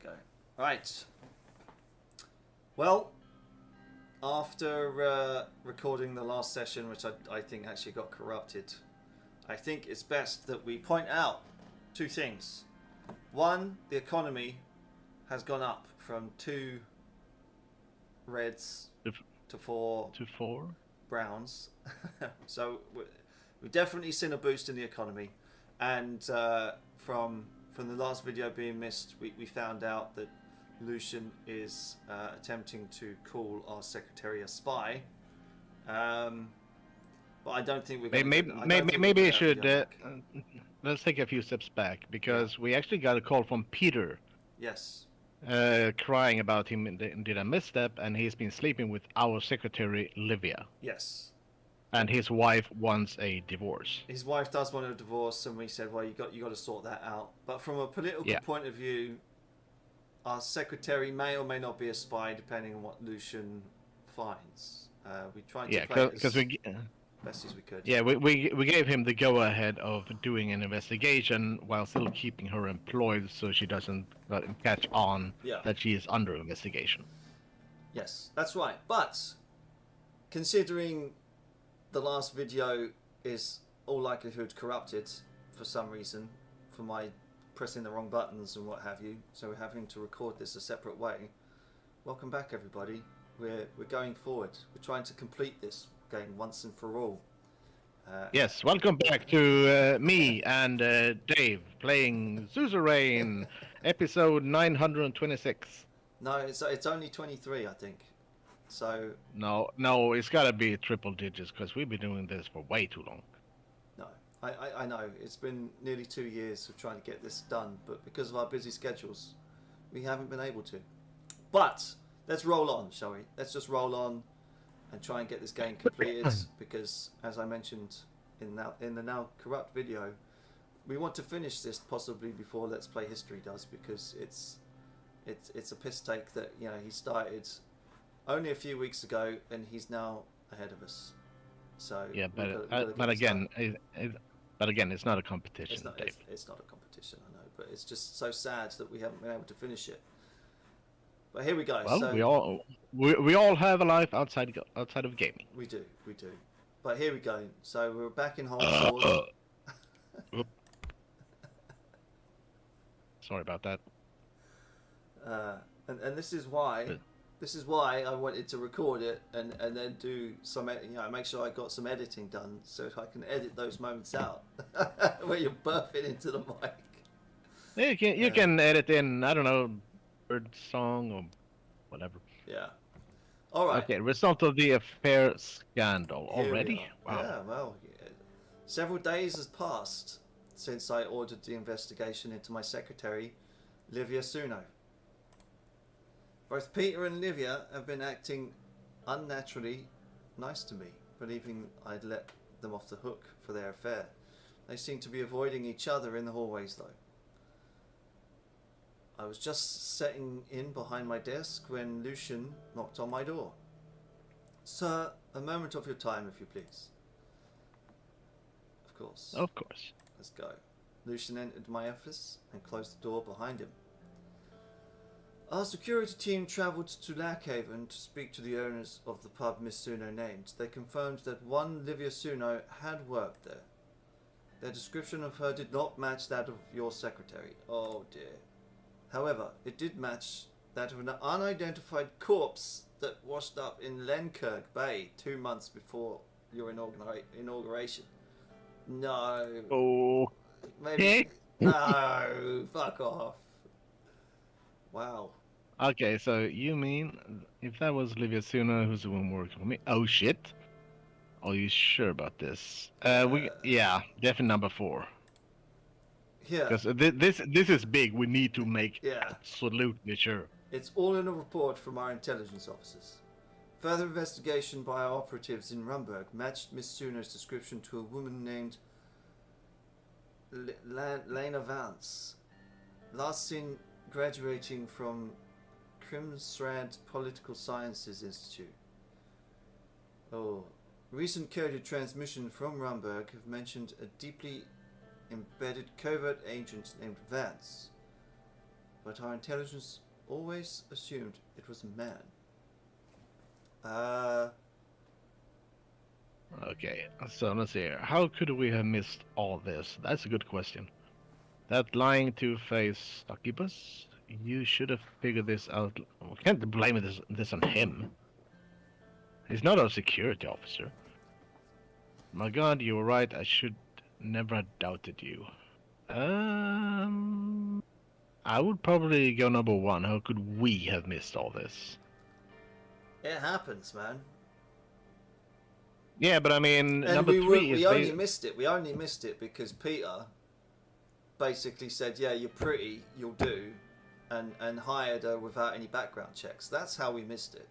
go. Right. Well, after recording the last session, which I think actually got corrupted, I think it's best that we point out two things. One, the economy has gone up from 2 reds to 4 browns. So we've definitely seen a boost in the economy. And from the last video being missed, we found out that Lucian is attempting to call our secretary a spy. But I don't think we're going to... Maybe I should... let's take a few steps back, because we actually got a call from Peter. Yes. Crying about him did a misstep, and he's been sleeping with our secretary, Livia. Yes. And his wife wants a divorce. His wife does want a divorce, and we said, well, you got to sort that out. But from a political point of view, our secretary may or may not be a spy, depending on what Lucian finds. We tried to play it as best as we could. Yeah, we gave him the go-ahead of doing an investigation while still keeping her employed, so she doesn't catch on that she is under investigation. Yes, that's right. But considering the last video is all likelihood corrupted for some reason, for my pressing the wrong buttons and what have you, so we're having to record this a separate way. Welcome back, everybody. We're going forward. We're trying to complete this game once and for all. Yes, welcome back to me and Dave playing Suzerain, episode 926. No, it's only 23, I think. So no, it's got to be triple digits, because we've been doing this for way too long. No, I know. It's been nearly 2 years of trying to get this done, but because of our busy schedules, we haven't been able to. But let's roll on, shall we? Let's just roll on and try and get this game completed, because, as I mentioned in the now corrupt video, we want to finish this possibly before Let's Play History does, because it's a piss take that, you know, he started only a few weeks ago and he's now ahead of us. So yeah, but again, it's not a competition. It's not a competition, I know, but it's just so sad that we haven't been able to finish it. But here we go. Well, so, we all have a life outside of gaming. We do. But here we go. So we're back in Hong Kong. Sorry about that. And this is why I wanted to record it and then do some, make sure I got some editing done so I can edit those moments out where you're burping into the mic. You can edit in, I don't know, bird song or whatever. Yeah. All right. Okay. Result of the affair scandal already. Wow. Yeah. Well, several days has passed since I ordered the investigation into my secretary, Livia Suno. Both Peter and Livia have been acting unnaturally nice to me, believing I'd let them off the hook for their affair. They seem to be avoiding each other in the hallways, though. I was just setting in behind my desk when Lucian knocked on my door. Sir, a moment of your time, if you please. Of course. Of course. Let's go. Lucian entered my office and closed the door behind him. Our security team travelled to Lackhaven to speak to the owners of the pub Miss Suno named. They confirmed that one Livia Suno had worked there. Their description of her did not match that of your secretary. Oh dear. However, it did match that of an unidentified corpse that washed up in Lenkirk Bay 2 months before your inauguration. No. Oh. Maybe. No. Fuck off. Wow. Okay, so you mean if that was Livia Suno who's the one working for me? Oh shit. Are you sure about this? Definitely number 4. Yeah. Because this is big. We need to make absolutely sure. It's all in a report from our intelligence officers. Further investigation by our operatives in Rumburg matched Miss Suno's description to a woman named Lena Vance. Last seen graduating from Crimsrad Political Sciences Institute. Oh. Recent coded transmission from Rumburg have mentioned a deeply embedded covert agent named Vance. but our intelligence always assumed it was a man. Okay, so let's see here. How could we have missed all this? That's a good question. That lying two-faced succubus? You should have figured this out. We can't blame this on him. He's not our security officer. My god, you were right. I should never have doubted you. I would probably go number one. How could we have missed all this? It happens, man. Yeah, but I mean, And number three is... we only missed it. We only missed it because Peter basically said, yeah, you're pretty, you'll do, and hired her without any background checks. That's how we missed it.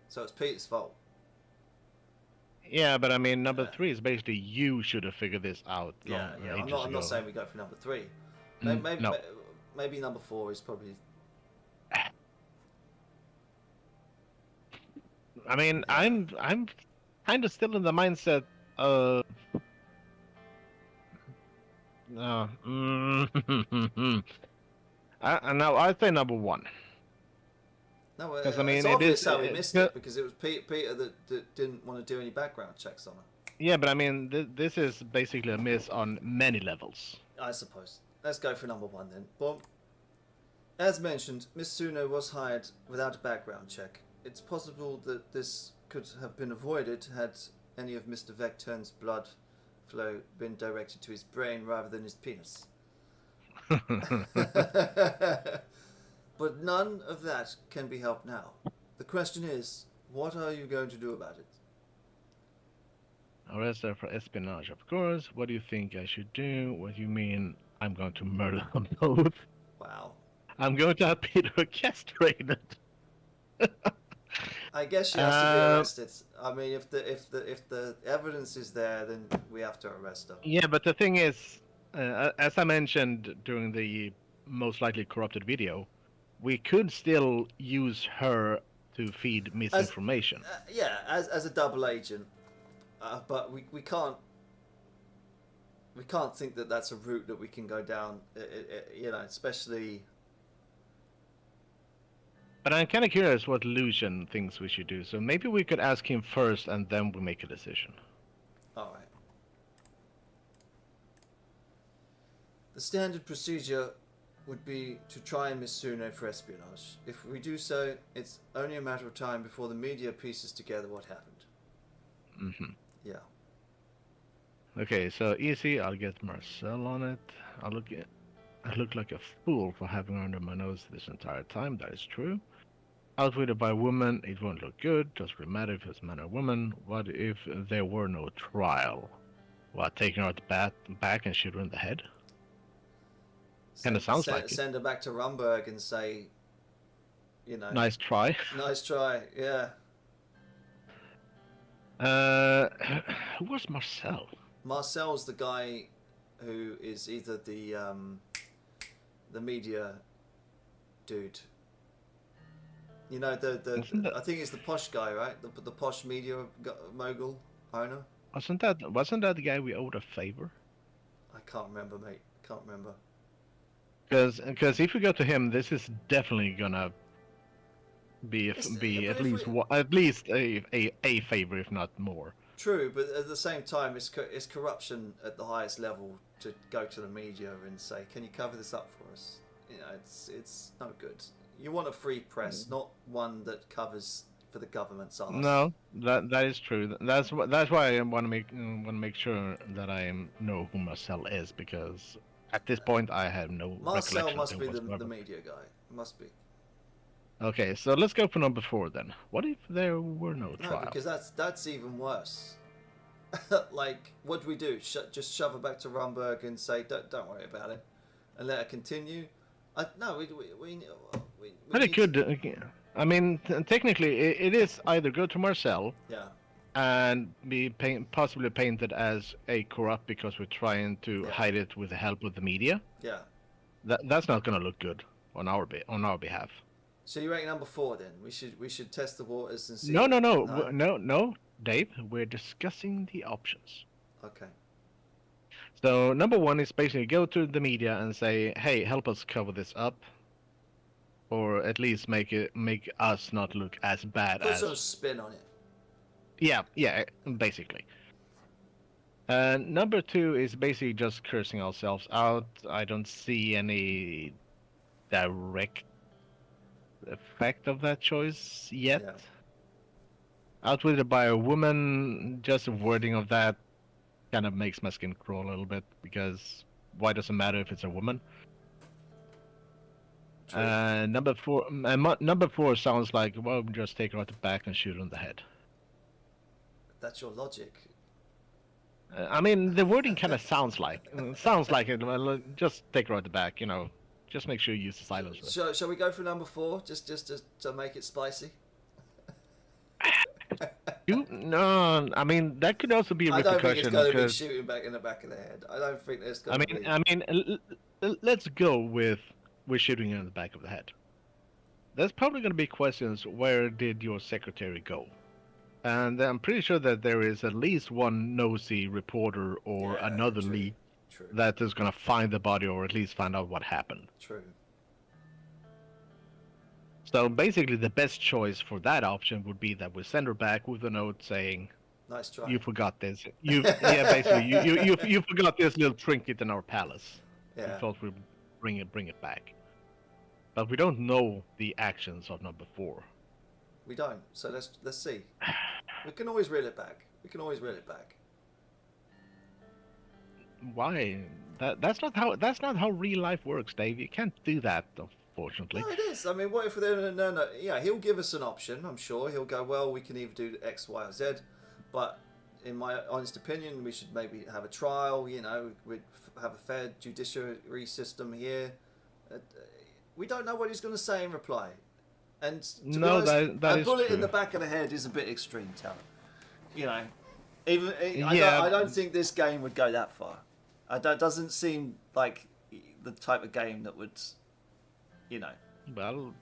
So it's Peter's fault. Yeah, but I mean, number three is basically you should have figured this out I'm not saying we go for number three. Maybe number four is probably... I mean, I'm kind of still in the mindset of... No, I'd say number one. No, I mean, it's obvious how we missed it because it was Peter that didn't want to do any background checks on her. Yeah, but I mean, this is basically a miss on many levels. I suppose. Let's go for number one then. Well, as mentioned, Miss Suno was hired without a background check. It's possible that this could have been avoided had any of Mr. Vecturn's blood flow been directed to his brain rather than his penis. But none of that can be helped now. The question is, what are you going to do about it? Arrest her for espionage, of course. What do you think I should do? What do you mean I'm going to murder them both? Wow. I'm going to have Peter castrated. I guess she has to be arrested. I mean, if the evidence is there, then we have to arrest her. Yeah, but the thing is, as I mentioned during the most likely corrupted video, we could still use her to feed misinformation. As a double agent, but we can't think that that's a route that we can go down. Especially. But I'm kind of curious what Lucian thinks we should do. So maybe we could ask him first, and then we make a decision. All right. The standard procedure would be to try and miss Suno for espionage. If we do so, it's only a matter of time before the media pieces together what happened. Mm-hmm. Yeah. Okay, so easy. I'll get Marcel on it. I look like a fool for having her under my nose this entire time. That is true. Outwitted by a woman, it won't look good. Doesn't really matter if it's a man or woman. What if there were no trial? What, taking her at the back and shoot her in the head? Kind of sounds like it. Send her back to Rumberg and say, nice try. Nice try, yeah. Who was Marcel? Marcel's the guy who is either the media dude. I think he's the posh guy, right? The posh media mogul owner. Wasn't that the guy we owed a favor? I can't remember, mate. Can't remember. Because if we go to him, this is definitely gonna be at least a favor, if not more. True, but at the same time, it's corruption at the highest level to go to the media and say, "Can you cover this up for us?" It's no good. You want a free press, not one that covers for the government's arse. No, that is true. That's why I want to make sure that I know who Marcel is, because at this point I have no Marcel recollection. must be the media guy. Must be. Okay, so let's go for number 4 then. What if there were no trial? No, because that's even worse. Like, what do we do? Just shove her back to Rumberg and say, don't worry about it, and let her continue? No, But it could. I mean, technically, it is either go to Marcel. Yeah. And be possibly painted as a corrupt because we're trying to hide it with the help of the media. Yeah. That's not going to look good on our behalf. So you rank number 4 then? We should test the waters and see. No, Dave. We're discussing the options. Okay. So number 1 is basically go to the media and say, "Hey, help us cover this up." or at least make us not look as bad Put some as. spin on it. Yeah, basically. Number two is basically just cursing ourselves out. I don't see any direct effect of that choice yet. Yeah. Outwitted by a woman, just the wording of that kind of makes my skin crawl a little bit because why does it matter if it's a woman? True. Number four sounds like, well, just take her out the back and shoot her in the head. That's your logic. I mean, the wording kind of sounds like it. Well, just take her out the back, Just make sure you use the silencer. Shall we go for number 4? Just to make it spicy. No, I mean that could also be a I don't think it's repercussion. going to be shooting back in the back of the head. I don't think there's going to be. Let's go with we're shooting in the back of the head. There's probably going to be questions. Where did your secretary go? And I'm pretty sure that there is at least one nosy reporter or another lead that is going to find the body or at least find out what happened. True. So basically, the best choice for that option would be that we send her back with a note saying, "Nice try. You forgot this. Basically, you forgot this little trinket in our palace. Yeah. We thought we'd bring it back, but we don't know the actions of number 4. We don't. So let's see. We can always reel it back. Why? That's not how real life works, Dave. You can't do that, unfortunately. No, it is. I mean, what if they're no? Yeah, he'll give us an option. I'm sure he'll go. Well, we can either do X, Y, or Z, but in my honest opinion, we should maybe have a trial. We'd have a fair judiciary system here. We don't know what he's going to say in reply. And to be honest, a bullet in the back of the head is a bit extreme, Terra. I don't think this game would go that far. That doesn't seem like the type of game that would, Well,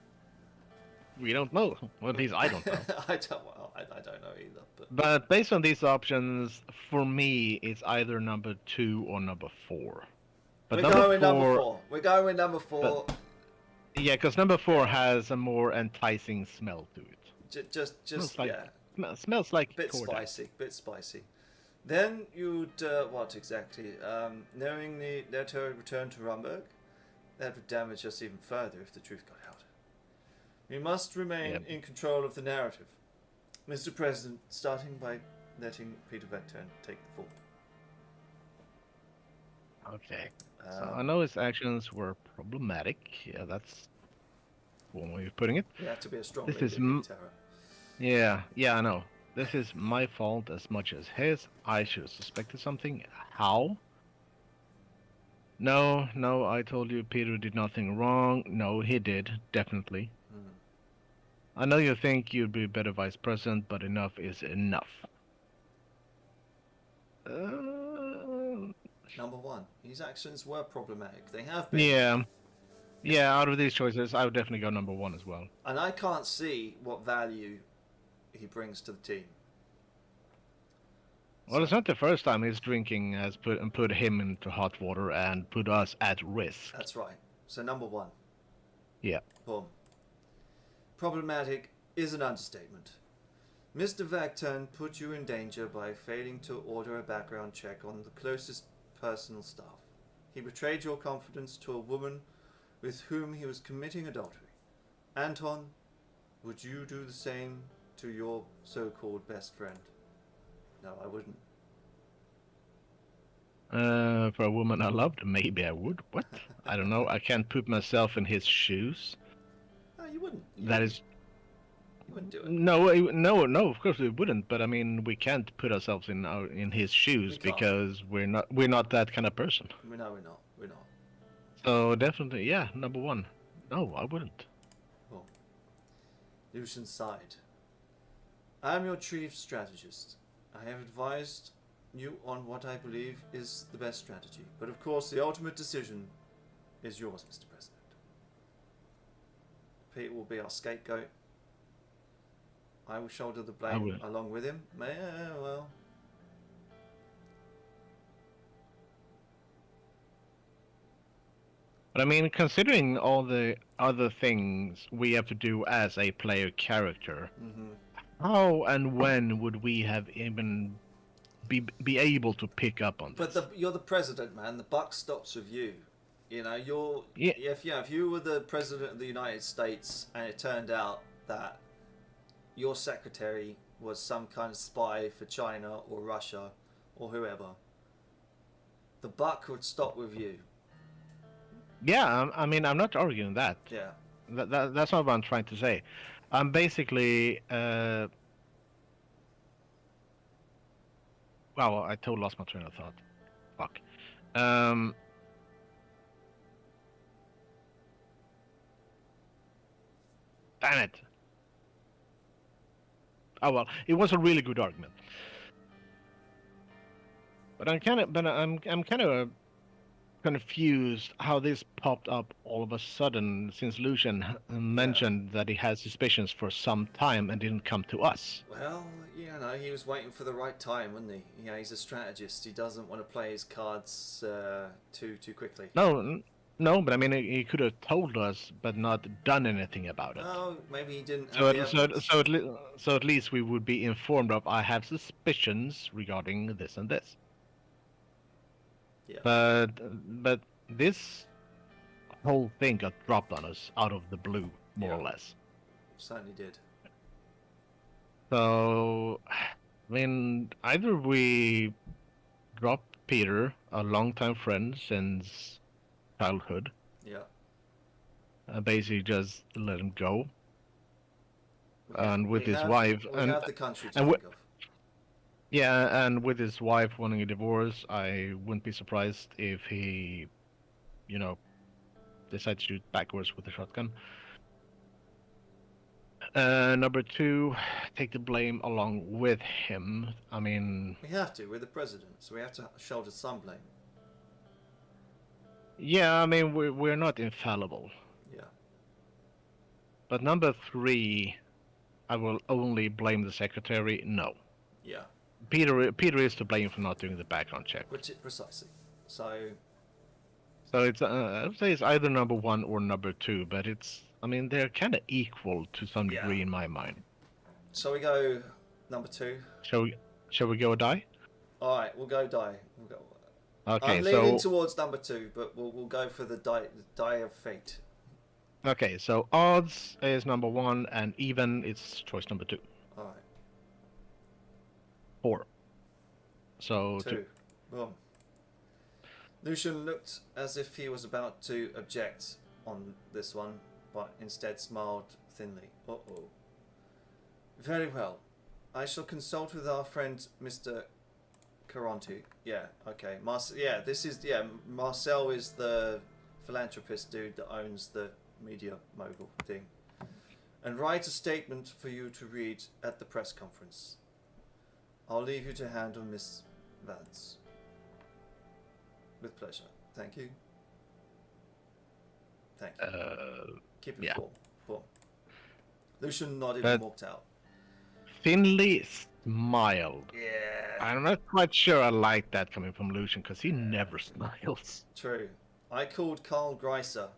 we don't know. Well, at least I don't know. I don't know either. But based on these options, for me, it's either number 2 or number 4. But We're going with number 4. We're going with number 4. Yeah, because number 4 has a more enticing smell to it. Smells like bit spicy. Then you'd what exactly? Knowing let her return to Rumberg, that would damage us even further if the truth got out. We must remain in control of the narrative, Mr. President. Starting by letting Peter Vecturn take the fall. Okay. So I know his actions were problematic. Yeah, that's one way of putting it. You have to be a strong leader, Terra. Yeah, I know. This is my fault as much as his. I should have suspected something. How? No, I told you Peter did nothing wrong. No, he did, definitely. I know you think you'd be a better vice president, but enough is enough. Number 1, his actions were problematic. They have been. Yeah, out of these choices, I would definitely go number 1 as well. And I can't see what value he brings to the team. Well, it's not the first time his drinking has put him into hot water and put us at risk. That's right. So number 1. Yeah. Boom. Problematic is an understatement. Mr. Vecturn put you in danger by failing to order a background check on the closest personal staff. He betrayed your confidence to a woman with whom he was committing adultery. Anton, would you do the same to your so-called best friend? No, I wouldn't. For a woman I loved, maybe I would. What? I don't know. I can't put myself in his shoes. No, you wouldn't. You wouldn't do it. No. Of course we wouldn't. But I mean, we can't put ourselves in his shoes because we're not that kind of person. No, we're not. So definitely, yeah, number 1. No, I wouldn't. Well, Lucian sighed. I am your chief strategist. I have advised you on what I believe is the best strategy, but of course the ultimate decision is yours, Mr. President. Peter will be our scapegoat. I will shoulder the blame along with him. Well. But I mean, considering all the other things we have to do as a player character, Hmm. how and when would we have even be able to pick up on But this? you're the president, man. The buck stops with you. You know, Yeah, if you were the president of the United States and it turned out that your secretary was some kind of spy for China or Russia or whoever, the buck would stop with you. yeah. I mean, I'm not arguing that. Yeah. That's not what I'm trying to say. I'm basically, well, I totally lost my train of thought. Fuck. Um, Damn it. Oh well, it was a really good argument. But I'm kind of confused how this popped up all of a sudden since Lucian Yeah. mentioned that he had suspicions for some time and didn't come to us. Well, you know, he was waiting for the right time, wasn't he? Yeah, he's a strategist. He doesn't want to play his cards too quickly. No, but I mean he could have told us but not done anything about it. Oh, maybe he didn't have So the at, so, evidence. so at least we would be informed of I have suspicions regarding this and this. Yeah. But this whole thing got dropped on us out of the blue, more or Yeah. less. Certainly did. So, I mean, either we drop Peter, a longtime friend since childhood, Yeah. basically just let him go, We have, and with we his have, wife, we have the country to and think of. yeah, and with his wife wanting a divorce, I wouldn't be surprised if he, you know, decides to shoot backwards with a shotgun. Number two, take the blame along with him. I mean, We have to. We're the president, so we have to shoulder some blame. yeah, I mean we're not infallible. Yeah. But number three, I will only blame the secretary. No, Yeah. Peter is to blame for not doing the background check. Which precisely. So So it's I would say it's either number one or number two, but I mean they're kind of equal to some Yeah. degree in my mind. shall we go number two? Shall we go die? All right, we'll go die. We'll go. Okay, I'm leaning so towards number two, but we'll go for the die of fate. okay, so odds is number one, and even is choice number two. All right. 4. So Two. Boom. Lucian looked as if he was about to object on this one, but instead smiled thinly. Uh-oh. Very well. I shall consult with our friend Mr. Caronte. Yeah, okay. Marcel is the philanthropist dude that owns the media mogul thing. And write a statement for you to read at the press conference. I'll leave you to handle Miss Vance. With pleasure. Thank you. Thank you. Keep it yeah. full. Lucian nodded But- and walked out. Finley smiled. Yeah. I'm not quite sure I like that coming from Lucian because he never smiles. True. I called Carl Greiser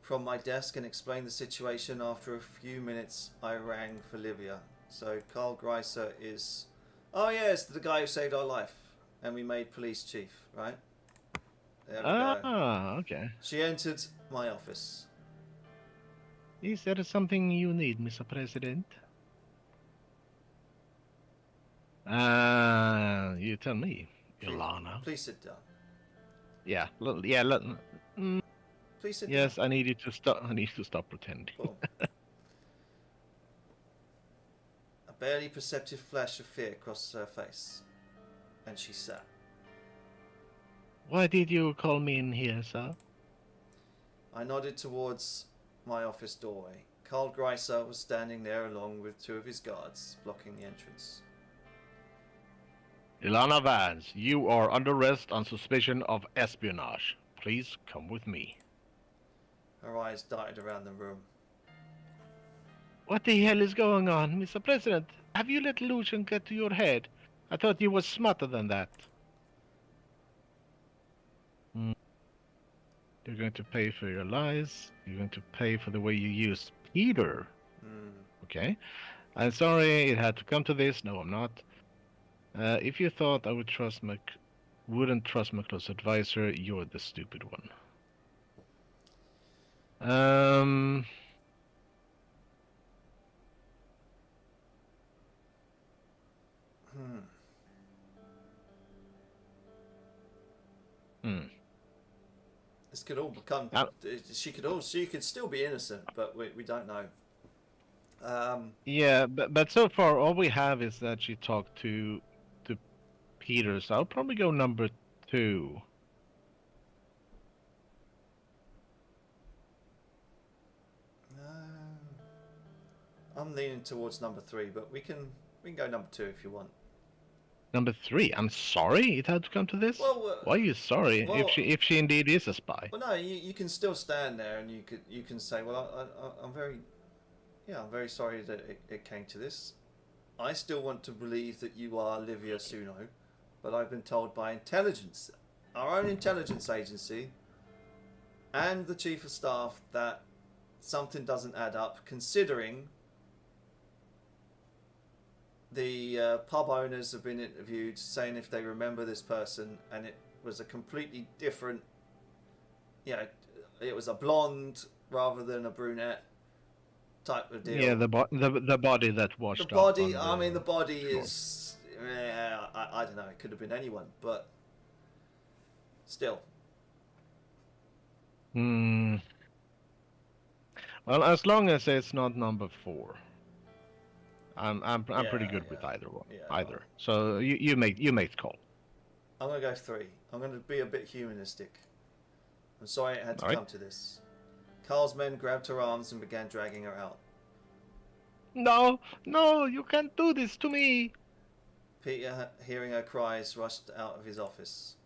from my desk and explained the situation. After a few minutes, I rang for Livia. So Carl Greiser is... Oh, yes, the guy who saved our life. And we made police chief, right? There we go. Ah, okay. She entered my office. Is there something you need, Mr. President? You tell me, Ilana. Please sit down. Yeah, Please sit yes, down. I need you to stop. I need to stop pretending. Boom. A barely perceptive flash of fear crossed her face, and she sat. Why did you call me in here, sir? I nodded towards my office doorway. Carl Greiser was standing there along with 2 of his guards, blocking the entrance. Ilana Vance, you are under arrest on suspicion of espionage. Please come with me. Her eyes darted around the room. What the hell is going on, Mr. President? Have you let Lucian get to your head? I thought you were smarter than that. You're going to pay for your lies. You're going to pay for the way you used Peter. Hmm. Okay? I'm sorry it had to come to this. No, I'm not. If you thought I wouldn't trust my close advisor, you're the stupid one. Um. Hmm. Hmm. This could all become. Uh, She could still be innocent, but we don't know. yeah, but so far all we have is that she talked to Peter. So I'll probably go number 2. I'm leaning towards number 3, but we can go number 2 if you want. Number 3. I'm sorry it had to come to this. Well, Why are you sorry well, if she indeed is a spy? well, no, you can still stand there and you can say, well, I'm very, yeah, I'm very sorry that it came to this. I still want to believe that you are Livia Suno, but I've been told by intelligence, our own intelligence agency, and the chief of staff that something doesn't add up, considering the pub owners have been interviewed saying if they remember this person, and it was a completely different, you know, it was a blonde rather than a brunette type of deal. Yeah, the body that washed The body, up. I mean, the body floor. is, I don't know, it could have been anyone, but still. Hmm. Well, as long as it's not number 4, I'm pretty Yeah, good yeah, with either one. yeah. Either. So you make the call. I'm going to go 3. I'm going to be a bit humanistic. I'm sorry it had to All right. come to this. Carl's men grabbed her arms and began dragging her out. No, no, you can't do this to me. Peter, hearing her cries, rushed out of his office.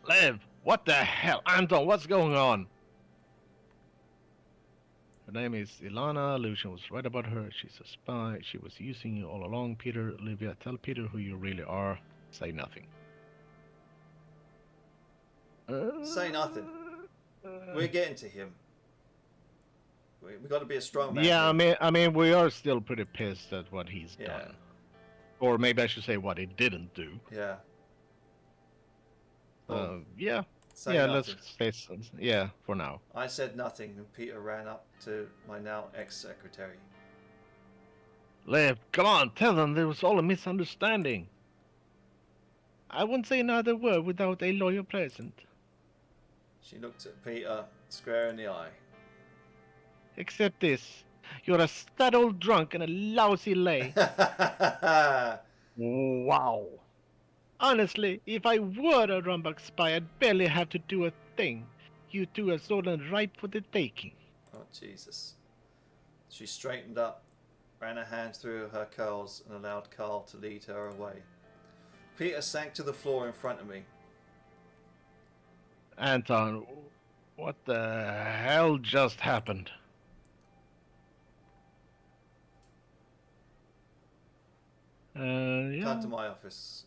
Lev, what the hell? Anton, what's going on? Her name is Ilana. Lucian was right about her. She's a spy. She was using you all along, Peter. Olivia, tell Peter who you really are. Say nothing. Say nothing. We're getting to him. We got to be a strong man. Yeah, here. I mean, we are still pretty pissed at what he's Yeah. done, or maybe I should say what he didn't do. Yeah. Yeah, Say yeah. nothing. Let's say yeah for now. I said nothing, and Peter ran up to my now ex-secretary. Lev, come on, tell them there was all a misunderstanding. I won't say another word without a lawyer present. She looked at Peter square in the eye. Except this. You're a stud old drunk and a lousy lay. Wow. Honestly, if I were a Rumbug spy, I'd barely have to do a thing. You two are sort of ripe for the taking. Oh, Jesus. She straightened up, ran her hand through her curls, and allowed Carl to lead her away. Peter sank to the floor in front of me. Anton, what the hell just happened? Yeah. Come to my office.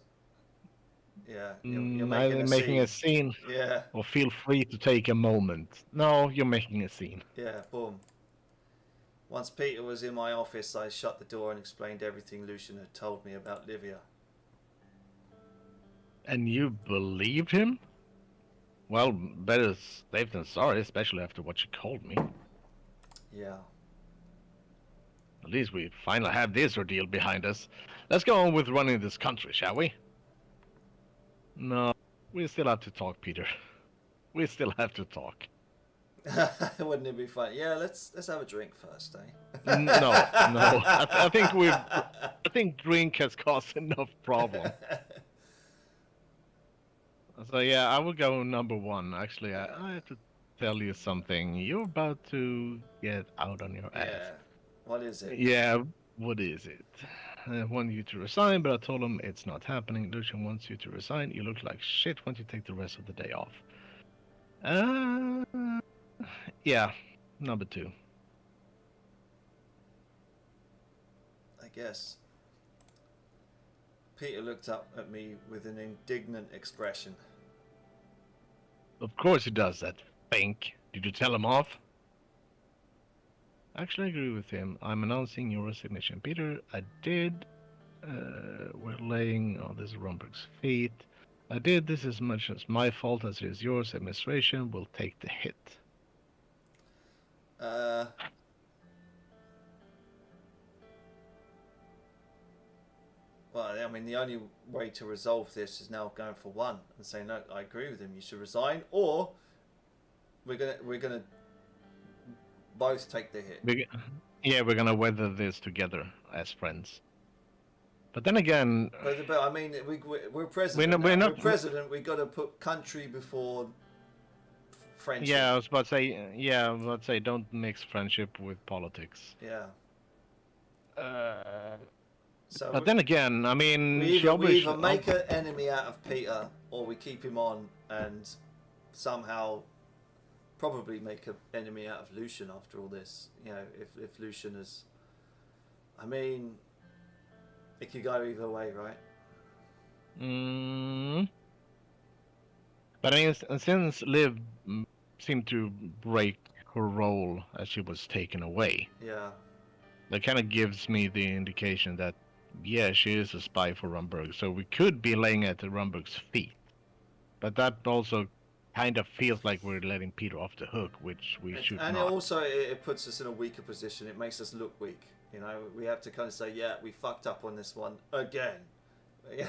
Yeah, you're Either making a scene. scene, Yeah, or feel free to take a moment. No, you're making a scene. yeah, boom. Once Peter was in my office, I shut the door and explained everything Lucian had told me about Livia. And you believed him? Well, better safe than sorry, especially after what you called me. Yeah. At least we finally have this ordeal behind us. Let's go on with running this country, shall we? No, we still have to talk, Peter. We still have to talk. Wouldn't it be fun? Yeah, let's have a drink first, eh? No. I think drink has caused enough problem. So yeah, I will go number 1. Actually, I have to tell you something. You're about to get out on your ass. Yeah. What is it? Yeah, what is it? I want you to resign, but I told him it's not happening. Lucian wants you to resign. You look like shit once you take the rest of the day off. Yeah, number 2. I guess. Peter looked up at me with an indignant expression. Of course he does that. Fink. Did you tell him off? Actually, I agree with him. I'm announcing your resignation. Peter, I did. We're laying on this Romberg's feet. I did this as much as my fault as it is yours. Administration will take the hit. Well, I mean, the only way to resolve this is now going for one and saying, no, I agree with him. You should resign, or we're gonna both take the hit. We're gonna weather this together as friends. But then again, but I mean, we're president. We're president. We got to put country before friendship. Yeah, I was about to say. Yeah, I was about to say, don't mix friendship with politics. Yeah. So but then again, I mean, we either make an enemy out of Peter, or we keep him on and somehow probably make an enemy out of Lucian after all this. You know, if Lucian is, I mean, it could go either way, right? But I mean, since Liv seemed to break her role as she was taken away, yeah, that kind of gives me the indication that, yeah, she is a spy for Rumberg. So we could be laying at the Rumberg's feet. But that also kind of feels like we're letting Peter off the hook, which we should not. And it puts us in a weaker position. It makes us look weak. You know, we have to kind of say, yeah, we fucked up on this one again. You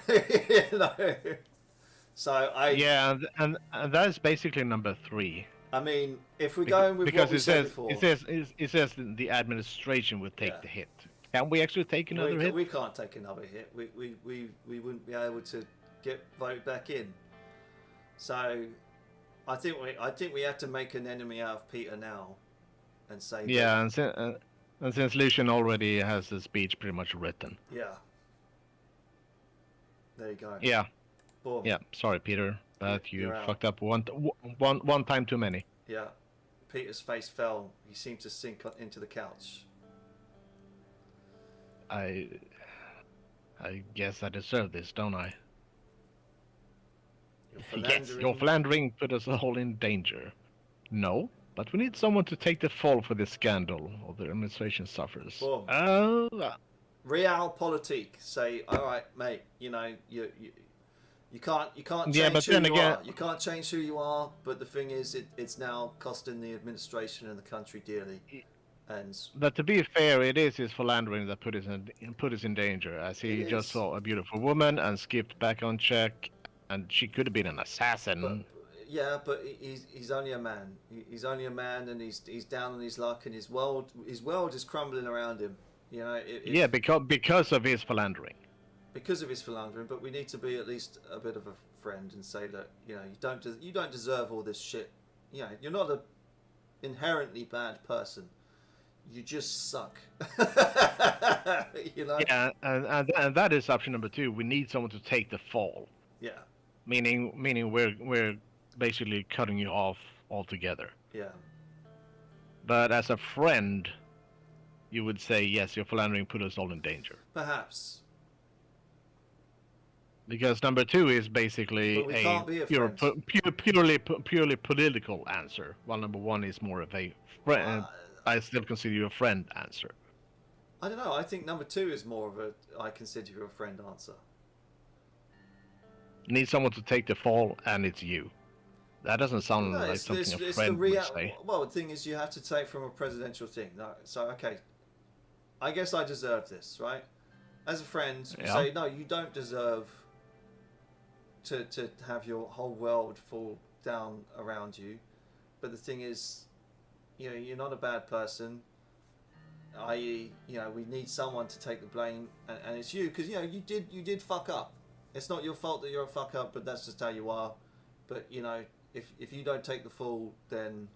know? So and that is basically number 3. I mean, if we're going with because what we said before, it says the administration would take the hit. Can we actually take another hit? We can't take another hit. We wouldn't be able to get voted back in. So I think we have to make an enemy out of Peter now, and say and since Lucian already has the speech pretty much written. Yeah. There you go. Yeah. Boom. Yeah. Sorry, Peter, but you fucked up one time too many. Yeah. Peter's face fell. He seemed to sink into the couch. I guess I deserve this, don't I? Yes, your philandering put us all in danger. No, but we need someone to take the fall for this scandal, or the administration suffers. Realpolitik say, all right, mate. You know, you can't change who you are. You can't change who you are. But the thing is, it's now costing the administration and the country dearly. But to be fair, it is his philandering that put us in danger, as he just saw a beautiful woman and skipped back on check, and she could have been an assassin. But he's only a man. He's only a man, and he's down on his luck, and his world is crumbling around him. You know. Because of his philandering. Because of his philandering, but we need to be at least a bit of a friend and say that, you know, you don't deserve all this shit. You know, you're not an inherently bad person. You just suck. You know? Yeah, and that is option number 2. We need someone to take the fall. Yeah. Meaning we're basically cutting you off altogether. Yeah. But as a friend, you would say, yes, your philandering put us all in danger. Perhaps. Because number 2 is basically purely political answer, while number 1 is more of a friend. I still consider you a friend answer. I don't know. I think number 2 is more of a I consider you a friend answer. Need someone to take the fall, and it's you. That doesn't sound like something a friend would say. Well, the thing is, you have to take from a presidential thing. So, okay, I guess I deserve this, right? As a friend, you say, no, you don't deserve to have your whole world fall down around you. But the thing is, you know, you're not a bad person. I.e., you know, we need someone to take the blame, and it's you, because, you know, you did fuck up. It's not your fault that you're a fuck up, but that's just how you are. But, you know, if you don't take the fall, then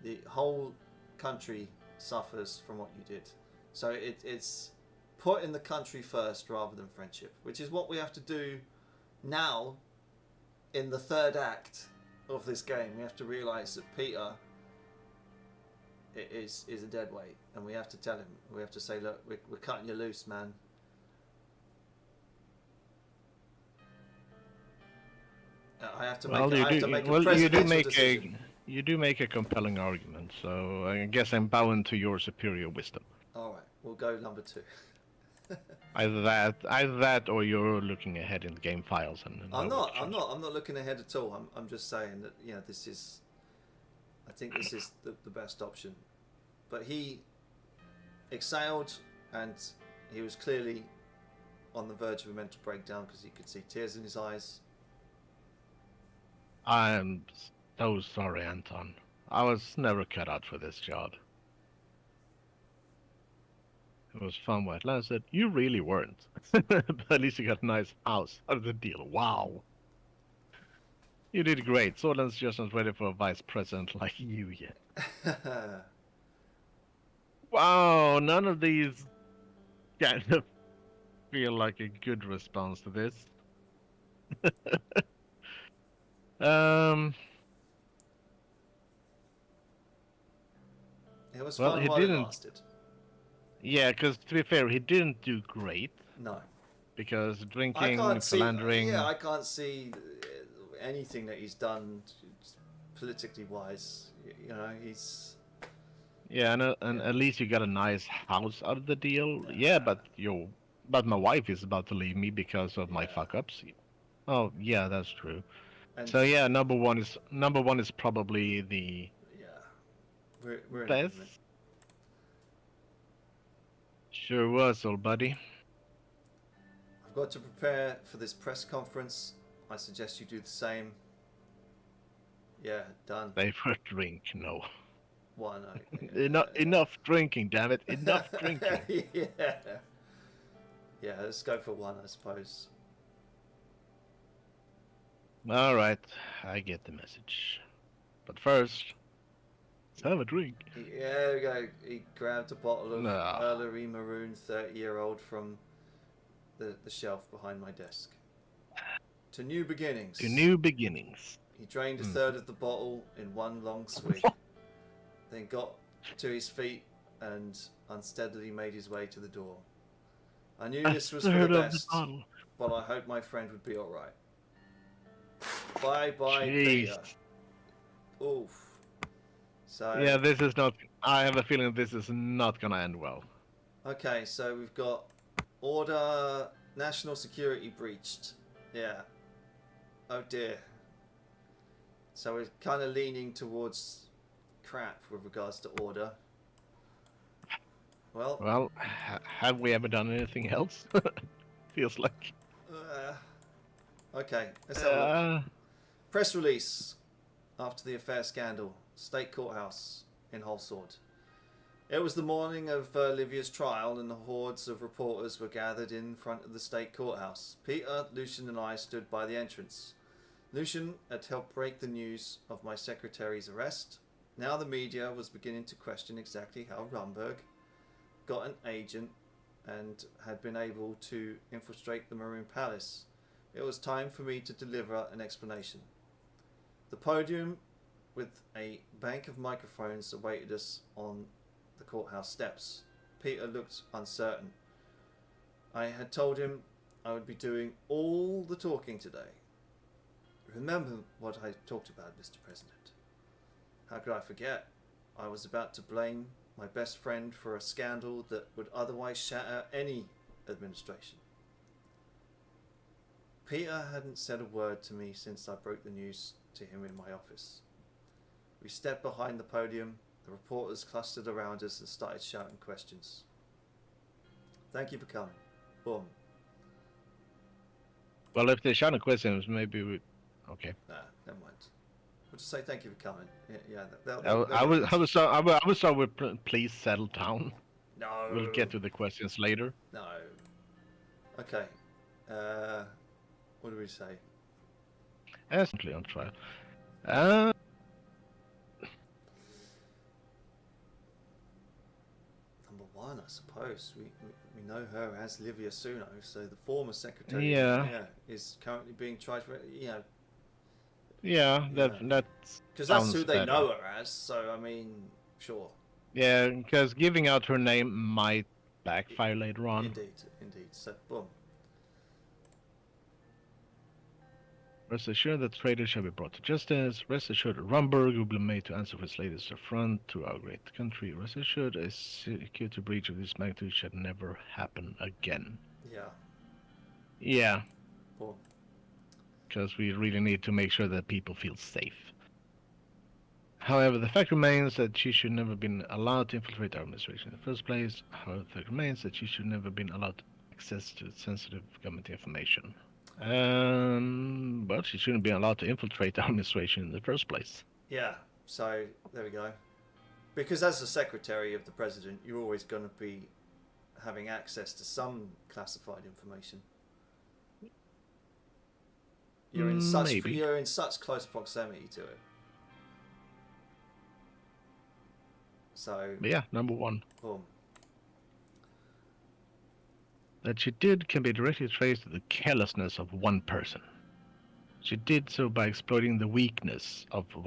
the whole country suffers from what you did. So it's putting the country first rather than friendship, which is what we have to do now in the 3rd act of this game. We have to realise that Peter is a dead weight, and we have to tell him. We have to say, look, we're cutting you loose, man. I have to Well, make. I have to make a presidential decision. you do make a compelling argument. So I guess I'm bowing to your superior wisdom. All right, we'll go number 2. Either that, or you're looking ahead in game files and I'm know what not. to I'm choose. not. I'm not looking ahead at all. I'm just saying that this is. I think this is the best option. But he exhaled, and he was clearly on the verge of a mental breakdown because he could see tears in his eyes. I'm so sorry, Anton. I was never cut out for this job. It was fun while it lasted. You really weren't. But at least you got a nice house out of the deal. Wow. You did great. Sorland's just not ready for a vice president like you yet. Wow, none of these kind of feel like a good response to this. It was Well, fun he while it didn't. lasted. Yeah, because to be fair, he didn't do great No, because I drinking, can't see. philandering. Yeah, I can't see anything that he's done politically wise. He's. Yeah, and Yeah. at least you got a nice house out of the deal. Yeah, but my wife is about to leave me because of my Yeah. fuck ups. Oh, yeah, that's true. And So yeah, number one is probably the yeah, we're in best. agreement. Sure was, old buddy. I've got to prepare for this press conference. I suggest you do the same. Yeah, done. They for a drink, no. One. Enough drinking, damn it! Enough drinking. Yeah. Yeah, let's go for one, I suppose. All right, I get the message. But first, let's have a drink. Yeah, we go. He grabbed a bottle of Nah. Earlery Maroon 30-year-old from the shelf behind my desk. To new beginnings. To new beginnings. He drained a third of the bottle in one long swig, then got to his feet and unsteadily made his way to the door. I knew this was for the best, but I hoped my friend would be alright. Bye, Peter. Oof. So yeah, this is not. I have a feeling this is not gonna end well. okay, so we've got order, national security breached. Yeah. Oh dear. So we're kind of leaning towards crap with regards to order. Well, Have we ever done anything else? Feels like. Okay, let's have a look. Press release after the affair scandal. State courthouse in Holsword. It was the morning of Livia's trial, and the hordes of reporters were gathered in front of the state courthouse. Peter, Lucian, and I stood by the entrance. Lucian had helped break the news of my secretary's arrest. Now the media was beginning to question exactly how Rumberg got an agent and had been able to infiltrate the Maroon Palace. It was time for me to deliver an explanation. The podium with a bank of microphones awaited us on the courthouse steps. Peter looked uncertain. I had told him I would be doing all the talking today. Remember what I talked about, Mr. President. How could I forget? I was about to blame my best friend for a scandal that would otherwise shatter any administration. Peter hadn't said a word to me since I broke the news to him in my office. We stepped behind the podium. The reporters clustered around us and started shouting questions. Thank you for coming. Boom. Well, if they're shouting questions, maybe we. Okay. Nah, never mind. We'll just say thank you for coming. Yeah. I was start with please settle down. No. We'll get to the questions later. No. Okay. What do we say? Simply on trial. Number one, I suppose. We know her as Livia Suno, so the former secretary is currently being tried for, Yeah, that's because that's who they know her as. So I mean, sure. Yeah, because giving out her name might backfire later on. Indeed. So boom. Rest assured that traitors shall be brought to justice. Rest assured that Rumburg will be made to answer for his latest affront to our great country. Rest assured a security breach of this magnitude shall never happen again. Yeah. Yeah, Boom. because we really need to make sure that people feel safe. However, the fact remains that she should never have been allowed to infiltrate our administration in the first place. However, the fact remains that she should never have been allowed access to sensitive government information. But she shouldn't be allowed to infiltrate our administration in the first place. Yeah. So there we go. Because as the secretary of the president, you're always going to be having access to some classified information. You're in such close proximity to it. So. But yeah, number one. Boom. That she did can be directly traced to the carelessness of one person. She did so by exploiting the weakness of So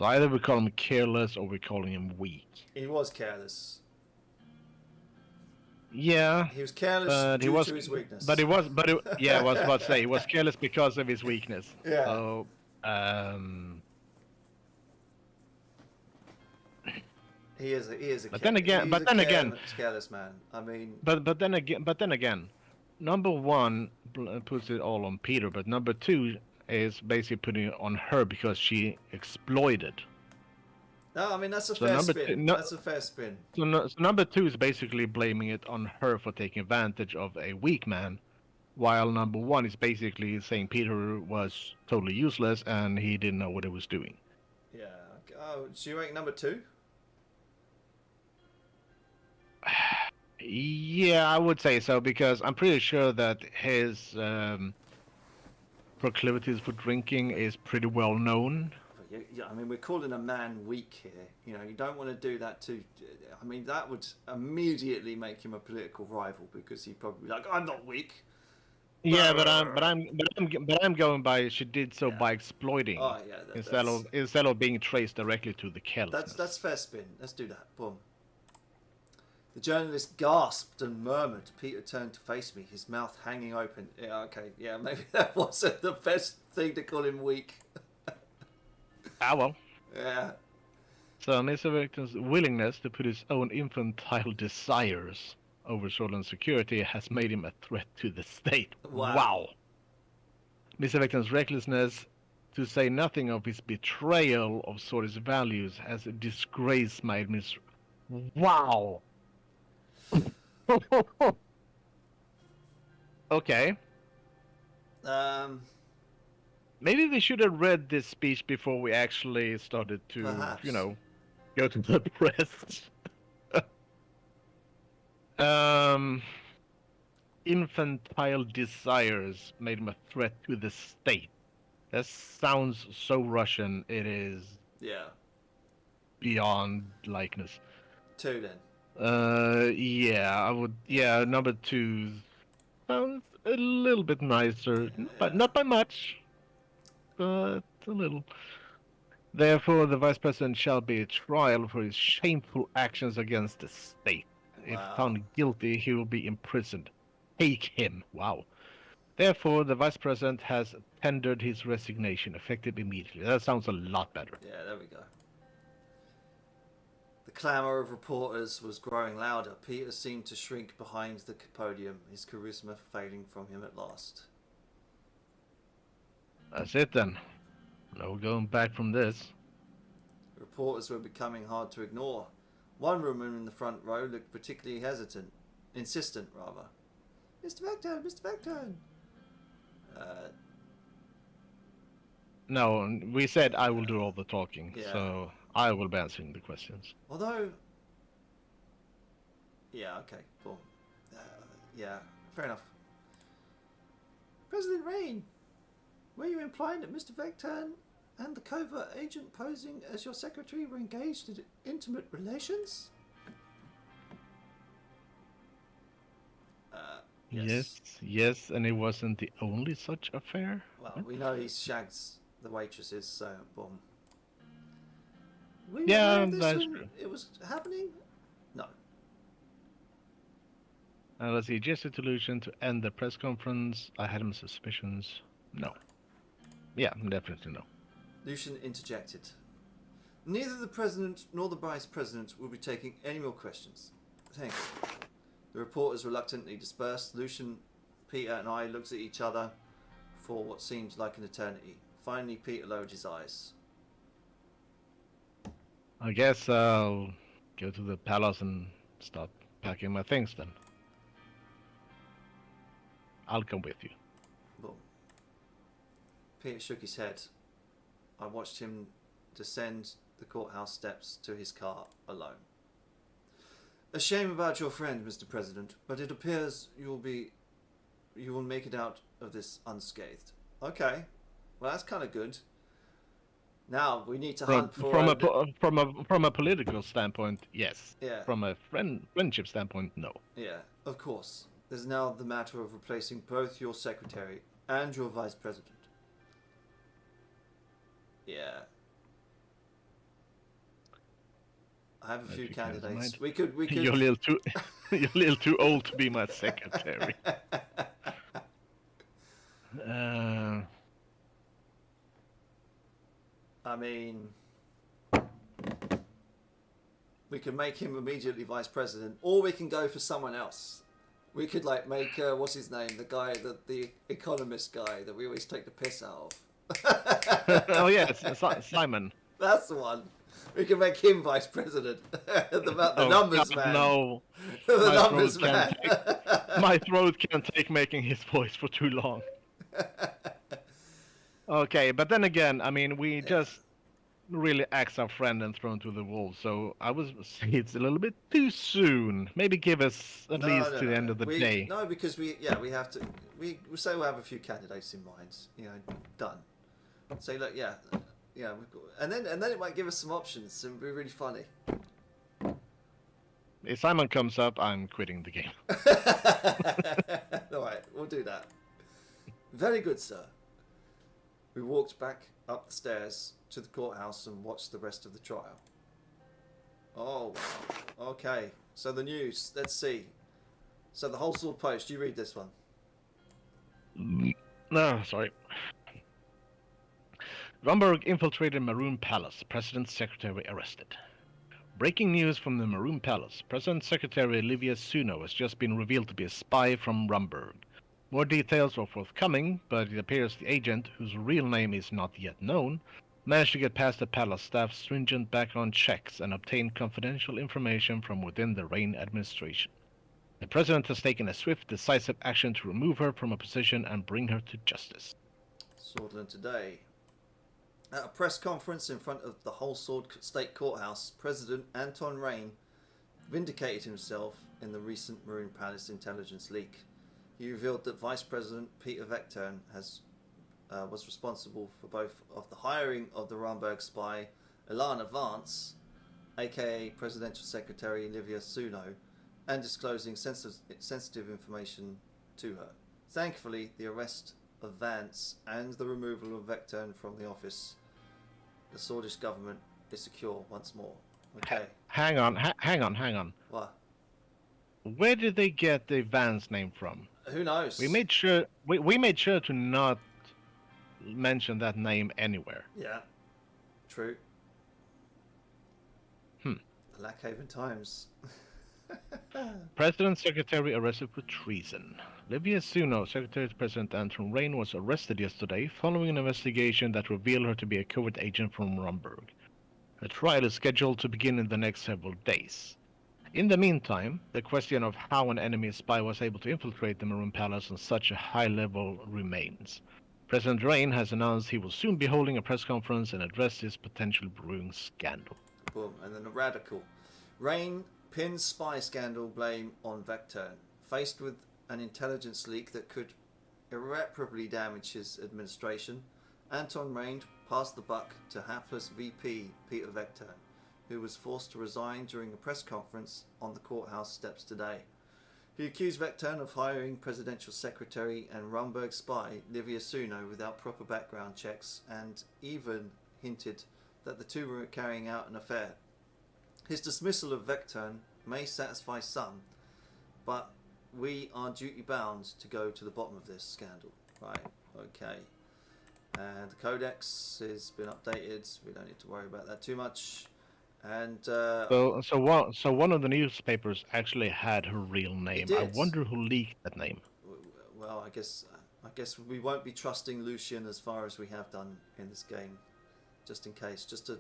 either we call him careless or we're calling him weak. He was careless. Yeah. He was careless due to his weakness. I was about to say, he was careless because of his weakness. Yeah. So, He is a careless man. I mean, but then again, number one puts it all on Peter, but number two is basically putting it on her because she exploited. No, I mean that's a fair spin. That's a fair spin. So number two is basically blaming it on her for taking advantage of a weak man, while number one is basically saying Peter was totally useless and he didn't know what he was doing. Yeah. Oh, so you rank number two? Yeah, I would say so because I'm pretty sure that his proclivities for drinking is pretty well known. Yeah, I mean, we're calling a man weak here. You know, you don't want to do that to. I mean, that would immediately make him a political rival because he'd probably be like, "I'm not weak." Yeah, but I'm going by she did so by exploiting. Oh yeah, instead of being traced directly to the carelessness. That's fair spin. Let's do that. Boom. The journalist gasped and murmured. Peter turned to face me, his mouth hanging open. Yeah, okay, yeah, maybe that wasn't the best thing to call him weak. Well. Yeah. So Mr. Victor's willingness to put his own infantile desires over Shoreland security has made him a threat to the state. Wow. Mr. Victor's recklessness, to say nothing of his betrayal of Sordy's values, has disgraced my administration. Wow. Okay. Maybe we should have read this speech before we actually started to, perhaps. Go to the press. Infantile desires made him a threat to the state. That sounds so Russian, it is beyond likeness. Two then. Yeah, number two sounds a little bit nicer, but not by much, but a little. Therefore, the Vice President shall be trial for his shameful actions against the state. Wow. If found guilty, he will be imprisoned. Take him. Wow. Therefore, the Vice President has tendered his resignation, effective immediately. That sounds a lot better. Yeah, there we go. The clamour of reporters was growing louder. Peter seemed to shrink behind the podium, his charisma failing from him at last. That's it then. No going back from this. The reporters were becoming hard to ignore. One woman in the front row looked particularly insistent rather. Mr. Vectone, Mr. Vectone! No, we said I will do all the talking, so I will be answering the questions. Although... Yeah, okay, cool. Yeah, fair enough. President Rain, were you implying that Mr. Vectone and the covert agent posing as your secretary were engaged in intimate relations? Yes, and it wasn't the only such affair. Well, we know he shags the waitresses, so boom. Yeah, that's true. It was happening? No. Let's see. Gestured to Lucian to end the press conference. I had him suspicions. No. Yeah, definitely no. Lucian interjected. Neither the President nor the Vice President will be taking any more questions. Thank you. The reporters reluctantly dispersed. Lucian, Peter and I looked at each other for what seemed like an eternity. Finally, Peter lowered his eyes. I guess I'll go to the palace and start packing my things then. I'll come with you. Boom. Peter shook his head. I watched him descend the courthouse steps to his car alone. A shame about your friend, Mr. President, but it appears you will make it out of this unscathed. Okay, well that's kind of good. Now we need to hunt for from a political standpoint, yes. Yeah. From a friendship standpoint, no. Yeah, of course. There's now the matter of replacing both your secretary and your vice president. Yeah. I have a few candidates. We could. You're a little too old to be my secretary. I mean, we can make him immediately vice president, or we can go for someone else. We could like make what's his name, the economist guy that we always take the piss out of. Oh yeah, Simon. That's the one. We can make him vice president. the numbers man. No, the numbers man. My throat can't take making his voice for too long. Okay, but then again, I mean, we just really axed our friend and thrown to the wolves, so I would say it's a little bit too soon. Maybe give us at least to the end of the day. No, because we have to. We say we'll have a few candidates in mind. You know, done. Say, look, yeah, we've got, and then it might give us some options and be really funny. If Simon comes up, I'm quitting the game. All right, we'll do that. Very good, sir. We walked back up the stairs to the courthouse and watched the rest of the trial. Oh, wow. Okay, so the news. Let's see. So the whole sword post. You read this one. No, sorry. Rumberg infiltrated Maroon Palace. President's secretary arrested. Breaking news from the Maroon Palace. President's secretary Livia Suno has just been revealed to be a spy from Rumberg. More details are forthcoming, but it appears the agent, whose real name is not yet known, managed to get past the palace staff's stringent background checks and obtain confidential information from within the Reign administration. The president has taken a swift, decisive action to remove her from a position and bring her to justice. Swordland today. At a press conference in front of the Whole Sword State Courthouse, President Anton Reign vindicated himself in the recent Maroon Palace intelligence leak. He revealed that Vice President Peter Vectern was responsible for both of the hiring of the Rumberg spy Ilana Vance, aka Presidential Secretary Livia Suno, and disclosing sensitive information to her. Thankfully, the arrest of Vance and the removal of Vectern from the office, the Swordish government is secure once more. Okay. Hang on. What? Where did they get the Vance name from? Who knows? We made sure to not mention that name anywhere. Yeah. True. The Lackhaven Times. President's secretary arrested for treason. Livia Suno, Secretary to President Anton Reign, was arrested yesterday following an investigation that revealed her to be a covert agent from Rumberg. Her trial is scheduled to begin in the next several days. In the meantime, the question of how an enemy spy was able to infiltrate the Maroon Palace on such a high level remains. President Reign has announced he will soon be holding a press conference and address this potential brewing scandal. Boom, and then a radical. Reign pins spy scandal blame on Vectern. Faced with an intelligence leak that could irreparably damage his administration, Anton Reign passed the buck to hapless VP Peter Vectern, who was forced to resign during a press conference on the courthouse steps today. He accused Vectern of hiring Presidential Secretary and Rumberg spy Livia Suno without proper background checks, and even hinted that the two were carrying out an affair. His dismissal of Vectern may satisfy some, but we are duty bound to go to the bottom of this scandal. Right, okay. And the codex has been updated. We don't need to worry about that too much. And So one of the newspapers actually had her real it name. I did. wonder who leaked that name. Well, I guess we won't be trusting Lucian as far as we have done in this game, just in case, just to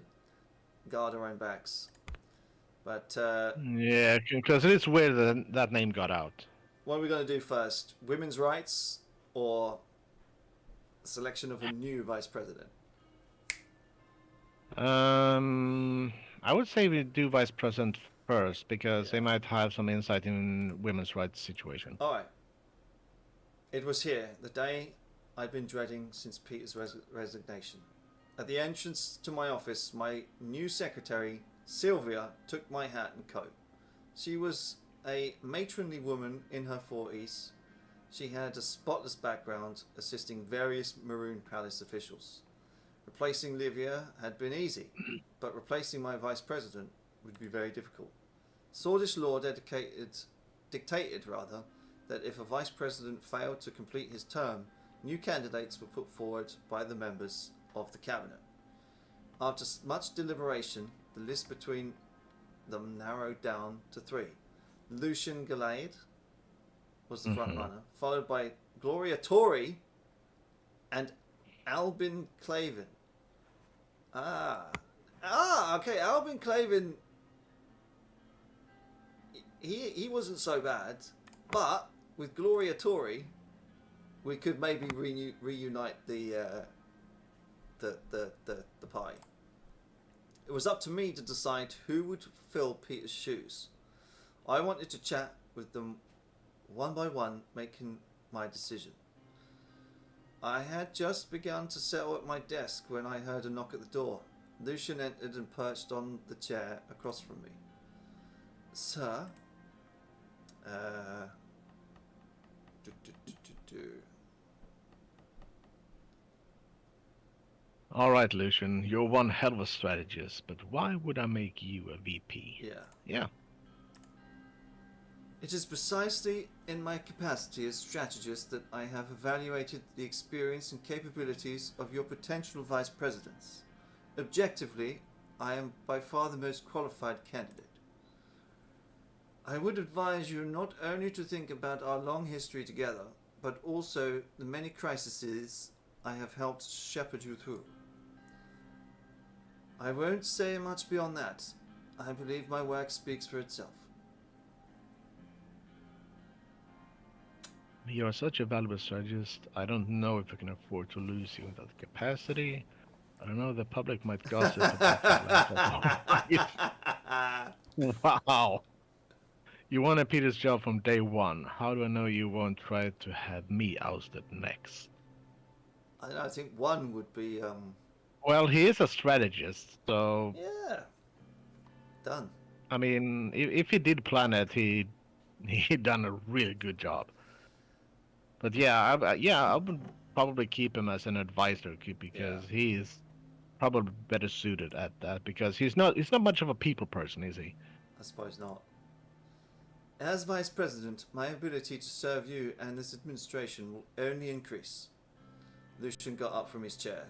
guard our own backs. But Yeah, because it is weird that that name got out. what are we going to do first? Women's rights or selection of a new vice president? I would say we do vice president first because Yeah. they might have some insight in women's rights situation. All right. It was here, the day I'd been dreading since Peter's resignation. At the entrance to my office, my new secretary, Sylvia, took my hat and coat. She was a matronly woman in her 40s. She had a spotless background, assisting various Maroon Palace officials. Replacing Livia had been easy, but replacing my vice president would be very difficult. Swordish law dictated that if a vice president failed to complete his term, new candidates were put forward by the members of the cabinet. After much deliberation, the list between them narrowed down to 3. Lucian Gallade was the front runner, followed by Gloria Tori and Albin Clavin. Okay, Albin Clavin, he wasn't so bad, but with Gloria Tori, we could maybe reunite the pie. It was up to me to decide who would fill Peter's shoes. I wanted to chat with them one by one, making my decision. I had just begun to settle at my desk when I heard a knock at the door. Lucian entered and perched on the chair across from me. Sir? All right, Lucian, you're one hell of a strategist, but why would I make you a VP? Yeah. It is precisely in my capacity as strategist that I have evaluated the experience and capabilities of your potential vice presidents. Objectively, I am by far the most qualified candidate. I would advise you not only to think about our long history together, but also the many crises I have helped shepherd you through. I won't say much beyond that. I believe my work speaks for itself. You're such a valuable strategist. I don't know if I can afford to lose you in that capacity. I don't know, the public might gossip about you. Wow. You wanted Peter's job from day one. How do I know you won't try to have me ousted next? I think one would be, Well, he is a strategist, so... yeah. Done. I mean, if he did plan it, he'd done a really good job. But yeah, I would probably keep him as an advisor because he's probably better suited at that because he's not much of a people person, is he? I suppose not. As Vice President, my ability to serve you and this administration will only increase. Lucian got up from his chair.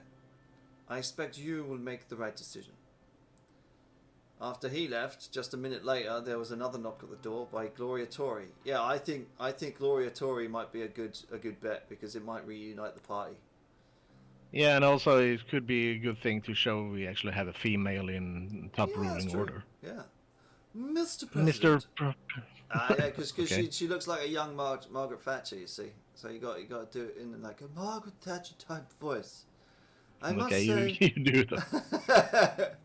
I expect you will make the right decision. After he left, just a minute later, there was another knock at the door by Gloria Tori. Yeah, I think Gloria Tori might be a good bet because it might reunite the party. Yeah, and also it could be a good thing to show we actually have a female in top ruling order. Yeah, Mr. President. Mr. Yeah, because okay. she looks like a young Margaret Thatcher, you see. So you got to do it in like a Margaret Thatcher type voice. I must say, you do that.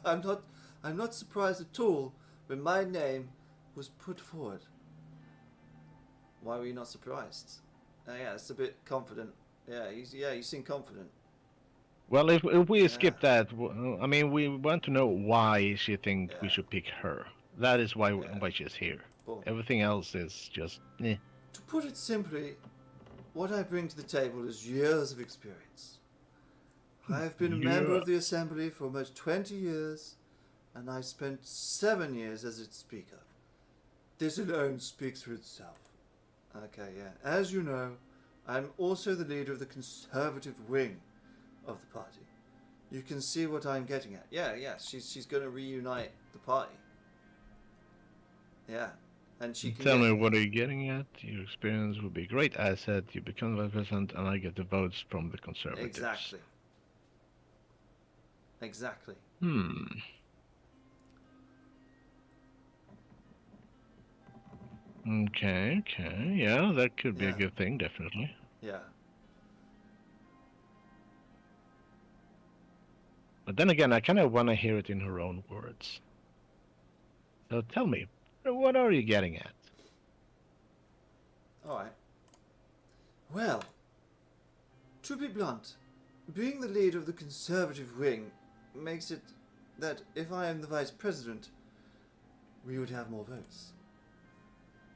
I'm not surprised at all when my name was put forward. Why were you not surprised? Yeah, it's a bit confident. Yeah, you seem confident. Well, if we skip that, I mean, we want to know why she thinks we should pick her. That is why she's here. Boom. Everything else is just. Eh. To put it simply, what I bring to the table is years of experience. I have been a member of the Assembly for almost 20 years. And I spent 7 years as its speaker. This alone speaks for itself. Okay, yeah. As you know, I'm also the leader of the conservative wing of the party. You can see what I'm getting at. Yeah. She's going to reunite the party. Yeah, and she can Tell get. me, what are you getting at? Your experience would be great asset. You become vice president, and I get the votes from the conservatives. Exactly. Exactly. Hmm. Okay. Yeah, that could be a Yeah. good thing, definitely. Yeah. But then again, I kind of want to hear it in her own words. So tell me, what are you getting at? All right. Well, to be blunt, being the leader of the conservative wing makes it that if I am the vice president, we would have more votes.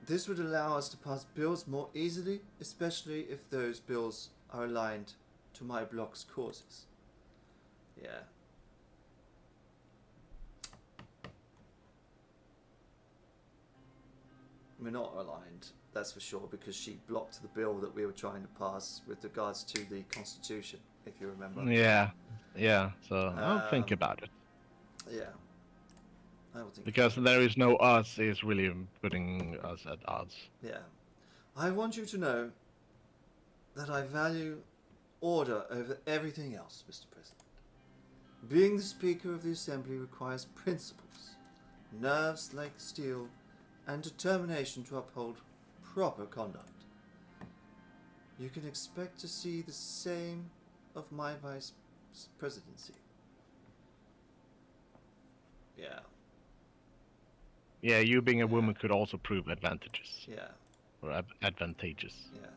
This would allow us to pass bills more easily, especially if those bills are aligned to my bloc's causes. Yeah. We're not aligned, that's for sure, because she blocked the bill that we were trying to pass with regards to the Constitution, if you remember. Yeah. So I'll think about it. Yeah. I will think Because about it. there is no us is really putting us at odds. Yeah. I want you to know that I value order over everything else, Mr. President. Being the Speaker of the Assembly requires principles, nerves like steel, and determination to uphold proper conduct. You can expect to see the same of my vice presidency. Yeah. Yeah, you being a woman could also prove advantages. Yeah. Or advantageous. Yeah.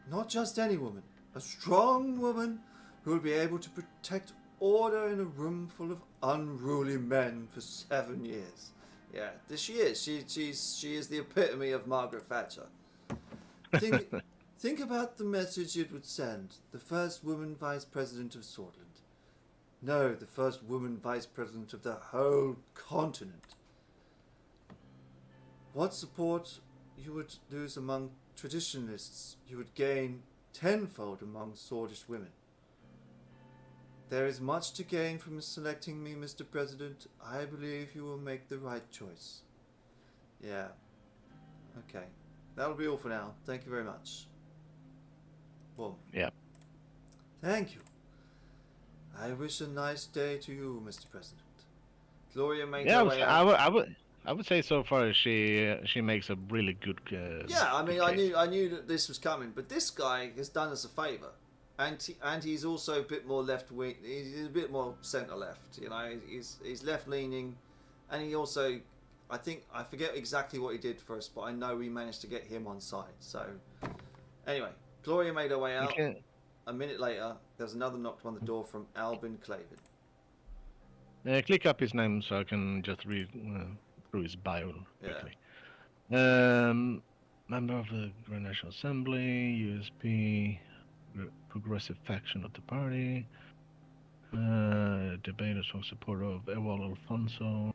Not just any woman. A strong woman who will be able to protect order in a room full of unruly men for 7 years. Yeah, she is. She is the epitome of Margaret Thatcher. Think about the message it would send. The first woman vice president of Swordland. No, the first woman vice president of the whole continent. What support you would lose among traditionalists, you would gain tenfold among Swordish women. There is much to gain from selecting me, Mr. President. I believe you will make the right choice. Yeah. Okay. That'll be all for now. Thank you very much. Boom. Yeah. Thank you. I wish a nice day to you, Mr. President. Gloria made her way out. I would say so far she makes a really good. Yeah, I mean, good case. I knew that this was coming, but this guy has done us a favour, and he's also a bit more left wing. He's a bit more centre left. You know, he's left leaning, and he also, I think, I forget exactly what he did for us, but I know we managed to get him on side. So, anyway, Gloria made her way out. Okay. A minute later, there was another knock on the door from Albin Clavin. Click up his name so I can just read through his bio quickly. Member of the Grand National Assembly, USP, progressive faction of the party. Debater, strong supporter of Ewald Alfonso.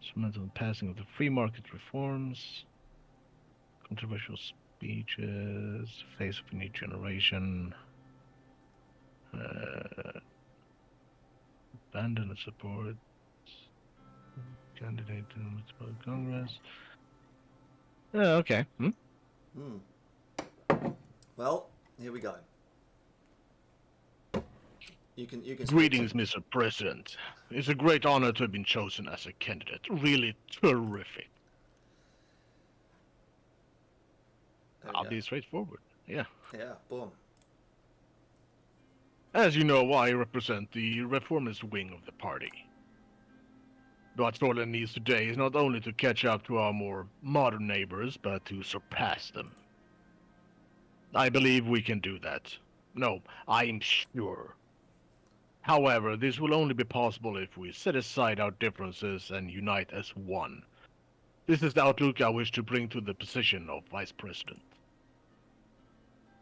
Instrumental in passing of the free market reforms. Controversial speeches. Face of a new generation. Abandon the support. Candidate to municipal Congress. Okay. Well, here we go. You can. Greetings, Mr. President. It's a great honor to have been chosen as a candidate. Really terrific. I'll be straightforward. Yeah. Yeah. Boom. As you know, I represent the reformist wing of the party. What Swordland needs today is not only to catch up to our more modern neighbors, but to surpass them. I believe we can do that. No, I'm sure. However, this will only be possible if we set aside our differences and unite as one. This is the outlook I wish to bring to the position of Vice President.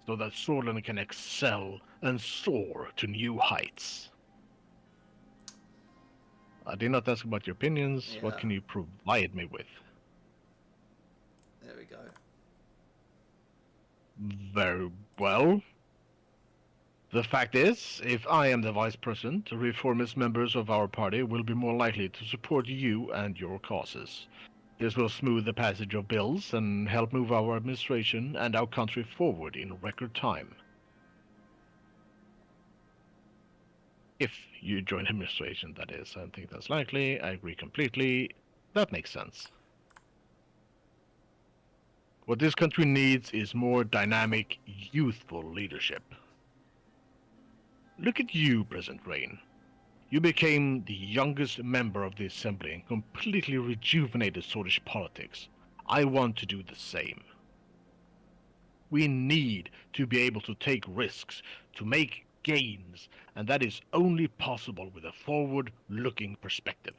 So that Swordland can excel and soar to new heights. I did not ask about your opinions. Yeah. What can you provide me with? There we go. Very well. The fact is, if I am the vice president, reformist members of our party will be more likely to support you and your causes. This will smooth the passage of bills and help move our administration and our country forward in record time. If you join administration, that is. I don't think that's likely. I agree completely. That makes sense. What this country needs is more dynamic, youthful leadership. Look at you, President Rain. You became the youngest member of the Assembly and completely rejuvenated Swedish politics. I want to do the same. We need to be able to take risks, to make gains, and that is only possible with a forward-looking perspective.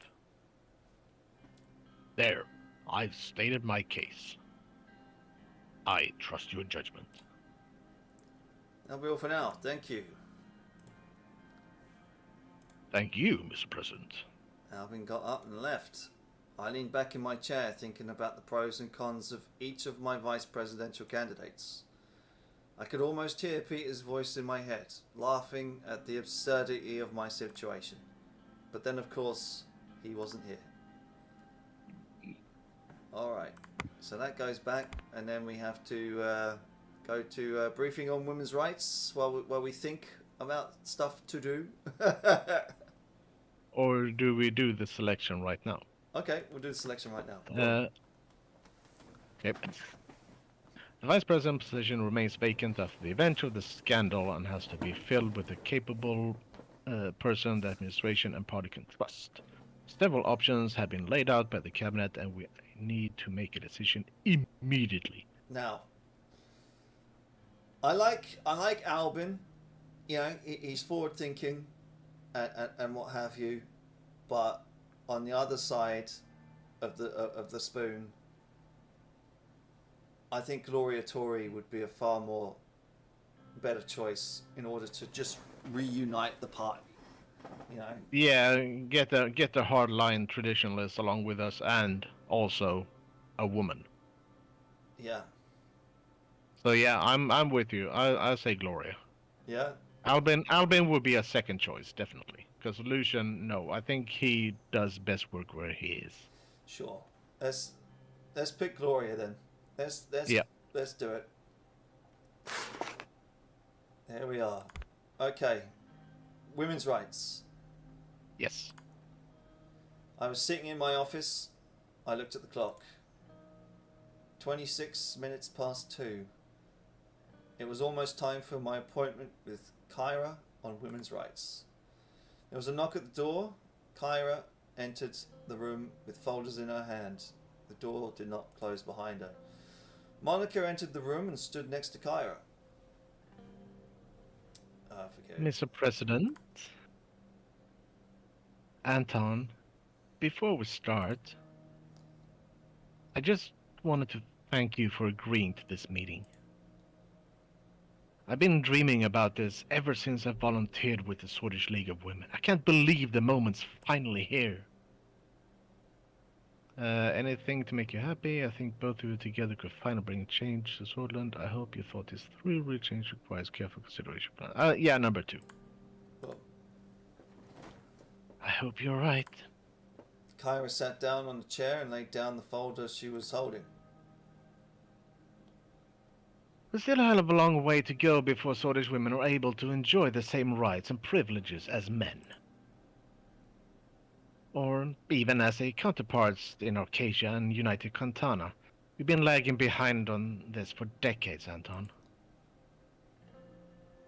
There, I've stated my case. I trust your judgment. That'll be all for now. Thank you. Thank you, Mr. President. Alvin got up and left. I leaned back in my chair thinking about the pros and cons of each of my vice presidential candidates. I could almost hear Peter's voice in my head, laughing at the absurdity of my situation. But then, of course, he wasn't here. Alright, so that goes back, and then we have to go to a briefing on women's rights while we think about stuff to do. Or do we do the selection right now? Okay, we'll do the selection right now. Okay. The vice president position remains vacant after the event of the scandal and has to be filled with a capable person the administration and party can trust. Several options have been laid out by the cabinet and we need to make a decision immediately. Now, I like Albin. You know, he's forward thinking and what have you, but on the other side of the spoon, I think Gloria Tori would be a far more better choice in order to just reunite the party. You know. Yeah, get the hardline traditionalists along with us, and also a woman. Yeah. So yeah, I'm with you. I'll say Gloria. Yeah. Albin would be a second choice, definitely. Because Lucian, no, I think he does best work where he is. Sure. Let's pick Gloria then. Let's do it. There we are. Okay. Women's rights. Yes. I was sitting in my office. I looked at the clock. 26 minutes past 2. It was almost time for my appointment with Kyra on women's rights. There was a knock at the door. Kyra entered the room with folders in her hand. The door did not close behind her. Monica entered the room and stood next to Kyra. Mr. President, Anton, before we start, I just wanted to thank you for agreeing to this meeting. I've been dreaming about this ever since I volunteered with the Swedish League of Women. I can't believe the moment's finally here. Anything to make you happy? I think both of you together could finally bring change to Swordland. I hope you thought this through. Real change requires careful consideration. Yeah, number 2. Well, I hope you're right. Kyra sat down on the chair and laid down the folder she was holding. There's still a hell of a long way to go before Swedish women are able to enjoy the same rights and privileges as men. Or even as a counterparts in Arcadia and United Cantana. We've been lagging behind on this for decades, Anton.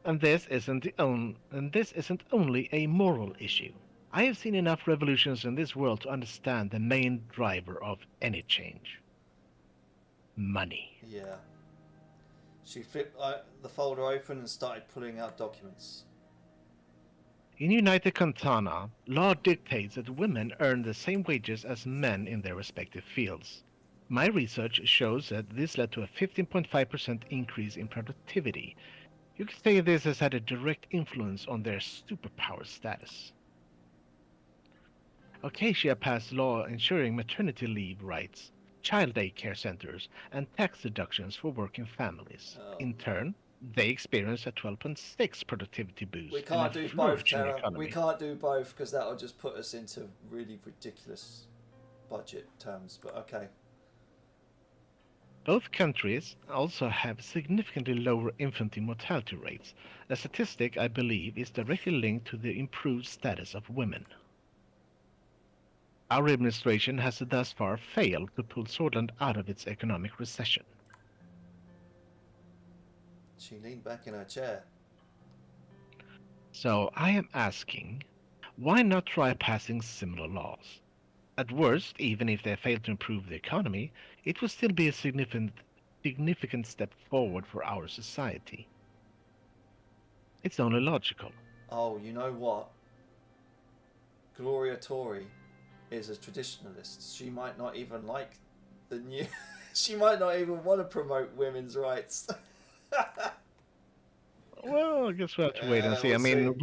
And this isn't only a moral issue. I have seen enough revolutions in this world to understand the main driver of any change. Money. Yeah. She flipped the folder open and started pulling out documents. In United Cantana, law dictates that women earn the same wages as men in their respective fields. My research shows that this led to a 15.5% increase in productivity. You could say this has had a direct influence on their superpower status. Acacia passed law ensuring maternity leave rights. child daycare centers, and tax deductions for working families. Oh, In no. turn, they experience a 12.6 productivity We boost and a can't do both, flourishing Terra. We economy. can't do both because that'll just put us into really ridiculous budget terms. But okay. Both countries also have significantly lower infant mortality rates. A statistic I believe is directly linked to the improved status of women. Our administration has thus far failed to pull Swordland out of its economic recession. She leaned back in her chair. So I am asking, why not try passing similar laws? At worst, even if they fail to improve the economy, it will still be a significant step forward for our society. It's only logical. Oh, you know what? Gloria Tori is a traditionalist. She might not even like the new. She might not even want to promote women's rights. Well, I guess we'll have to wait and see. We'll I mean, see.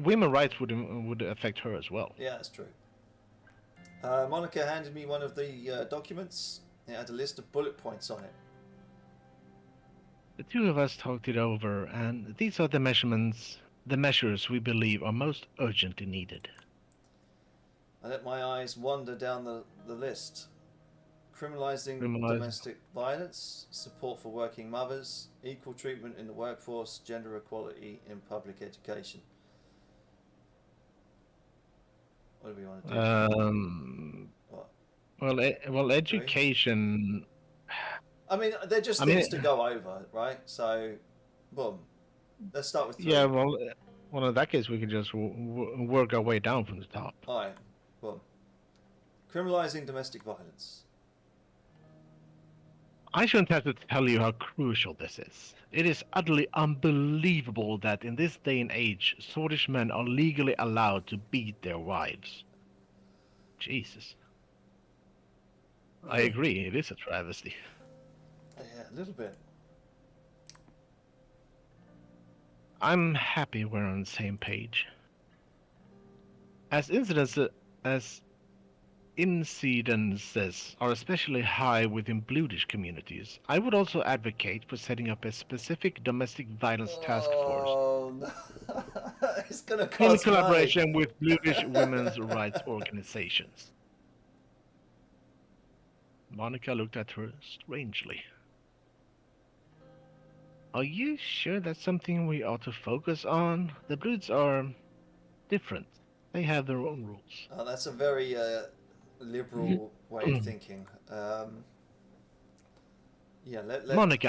women rights would affect her as well. Yeah, that's true. Monica handed me one of the documents. It had a list of bullet points on it. The two of us talked it over, and these are the measures we believe are most urgently needed. I let my eyes wander down the list. Criminalising domestic violence, support for working mothers, equal treatment in the workforce, gender equality in public education. What do we want to do? What? Well, education. I mean, they're just things to go over, right? So, boom. Let's start with 3. Yeah, well, in that case, we could just work our way down from the top. All right, boom. Criminalising domestic violence. I shouldn't have to tell you how crucial this is. It is utterly unbelievable that in this day and age, Swordish men are legally allowed to beat their wives. Jesus. I agree, it is a travesty. Yeah, a little bit. I'm happy we're on the same page. As incidences are especially high within Bludish communities, I would also advocate for setting up a specific domestic violence task force. Oh, no. It's gonna cost in collaboration with Bludish women's rights organizations. Monica looked at her strangely. Are you sure that's something we ought to focus on? The Bloods are different. They have their own rules. Oh, that's a very liberal way of thinking. Yeah, Monica,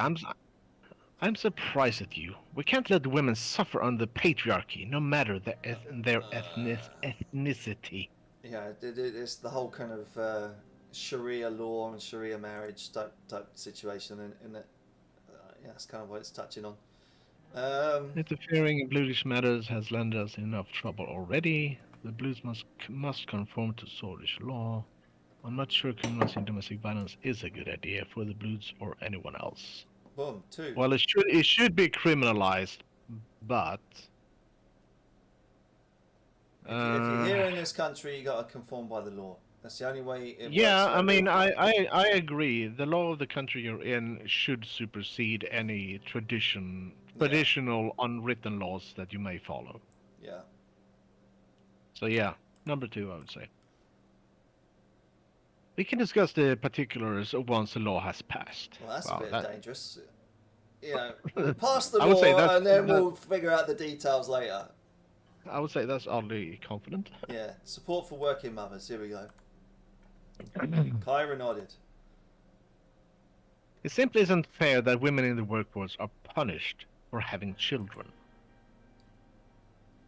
I'm surprised at you. We can't let women suffer under patriarchy, no matter their ethnicity. Yeah, it's the whole kind of Sharia law and Sharia marriage type situation, and yeah, that's kind of what it's touching on. Interfering in Bludish matters has landed us in enough trouble already. The Blues must conform to Swordish law. I'm not sure criminalizing domestic violence is a good idea for the Blues or anyone else. Boom, 2. Well, it should be criminalized, but if you're here in this country, you got to conform by the law. That's the only way it works. Yeah, I mean, I agree. The law of the country you're in should supersede any traditional unwritten laws that you may follow. Yeah. So yeah, number 2, I would say. We can discuss the particulars once the law has passed. Well, that's a bit dangerous. You know, we'll pass the law and then we'll figure out the details later. I would say that's oddly confident. Yeah, support for working mothers. Here we go. Kyra nodded. It simply isn't fair that women in the workforce are punished for having children.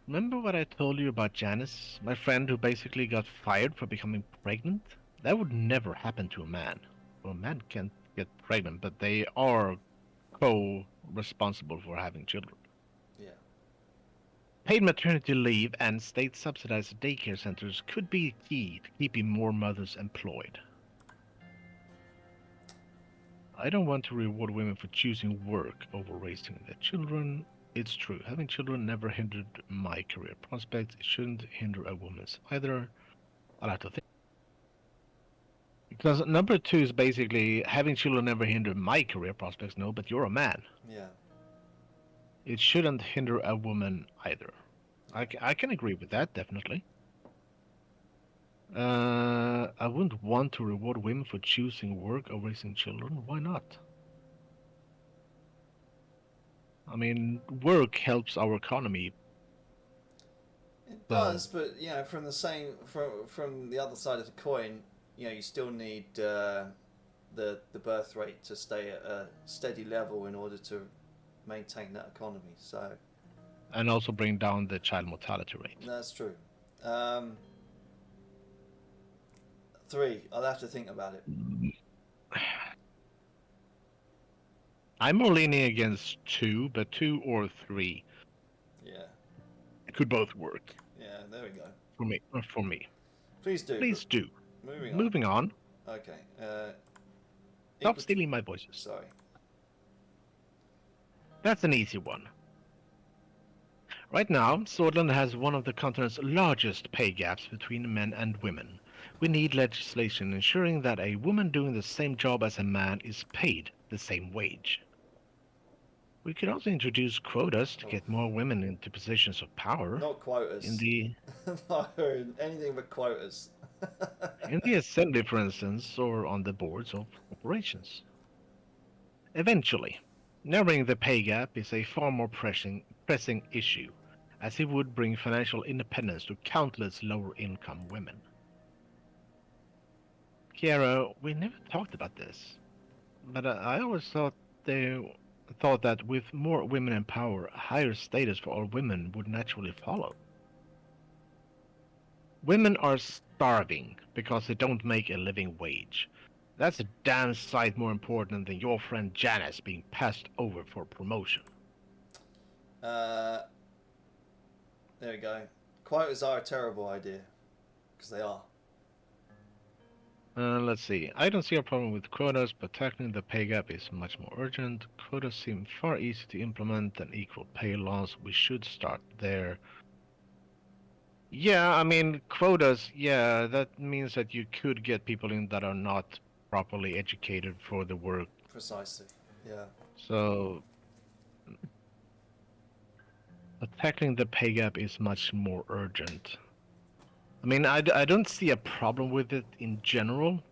Remember what I told you about Janice, my friend who basically got fired for becoming pregnant? That would never happen to a man. Well, a man can't get pregnant, but they are co-responsible for having children. Yeah. Paid maternity leave and state-subsidized daycare centers could be key to keeping more mothers employed. I don't want to reward women for choosing work over raising their children. It's true, having children never hindered my career prospects. It shouldn't hinder a woman's either. I'll have to think Because number two is basically having children never hinder my career prospects. No, but you're a man. Yeah. It shouldn't hinder a woman either. I can agree with that, definitely. I wouldn't want to reward women for choosing work or raising children. Why not? I mean, work helps our economy. It So, does, but from the other side of the coin, you still need the birth rate to stay at a steady level in order to maintain that economy. So and also bring down the child mortality rate. that's true. Um, 3. I'll have to think about it. I'm more leaning against 2, but 2 or 3 Yeah. could both work Yeah. There we go. for me. For me, Please do. please do. Moving on. Moving on. Okay. Stop stealing my voices. Sorry. That's an easy one. Right now, Swordland has one of the continent's largest pay gaps between men and women. We need legislation ensuring that a woman doing the same job as a man is paid the same wage. We could also introduce quotas to get more women into positions of power. Not quotas. In the No, anything but quotas. in the assembly, for instance, or on the boards of corporations. Eventually, narrowing the pay gap is a far more pressing issue, as it would bring financial independence to countless lower-income women. Kiara, we never talked about this, but I always thought that with more women in power, a higher status for all women would naturally follow. Women are starving because they don't make a living wage. That's a damn sight more important than your friend Janice being passed over for promotion. There we go. Quotas are a terrible idea. Because they are. Let's see. I don't see a problem with quotas, but tackling the pay gap is much more urgent. Quotas seem far easier to implement than equal pay laws. We should start there. Yeah, I mean, quotas, yeah, that means that you could get people in that are not properly educated for the work. Precisely. Yeah. So, but tackling the pay gap is much more urgent. I mean, I don't see a problem with it in general,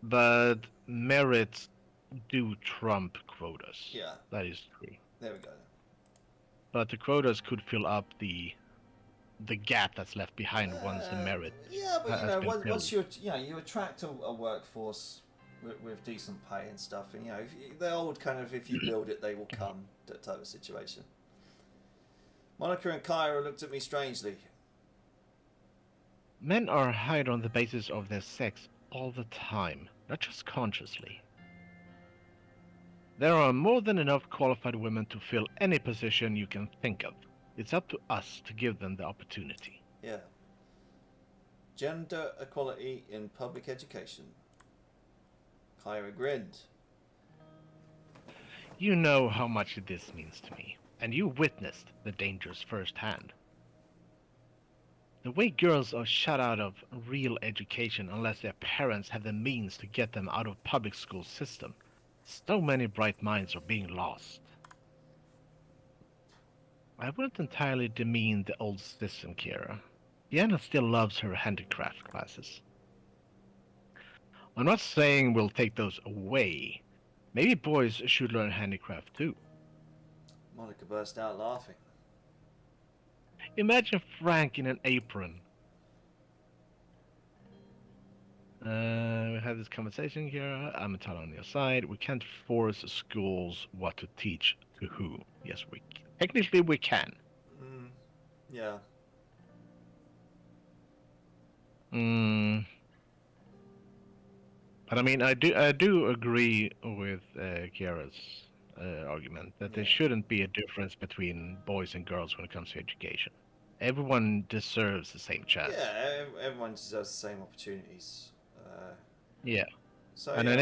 but merits do trump quotas. Yeah. That is true. There we go. But the quotas could fill up the gap that's left behind once the merit. Yeah, but has been once filled. you attract a workforce with decent pay and stuff, and the old kind of if you build it, they will come type of situation. Monica and Kyra looked at me strangely. Men are hired on the basis of their sex all the time, not just consciously. There are more than enough qualified women to fill any position you can think of. It's up to us to give them the opportunity. Yeah. Gender equality in public education. Kyra grinned. You know how much this means to me, and you witnessed the dangers firsthand. The way girls are shut out of real education unless their parents have the means to get them out of public school system. So many bright minds are being lost. I wouldn't entirely demean the old system, Kira. Diana still loves her handicraft classes. I'm not saying we'll take those away. Maybe boys should learn handicraft too. Monica burst out laughing. Imagine Frank in an apron. We had this conversation here. I'm entirely on your side. We can't force schools what to teach to who. Yes, technically we can. Yeah. But I mean, I do agree with Kiara's argument that there shouldn't be a difference between boys and girls when it comes to education. Everyone deserves the same chance. Yeah, everyone deserves the same opportunities. Yeah. So And an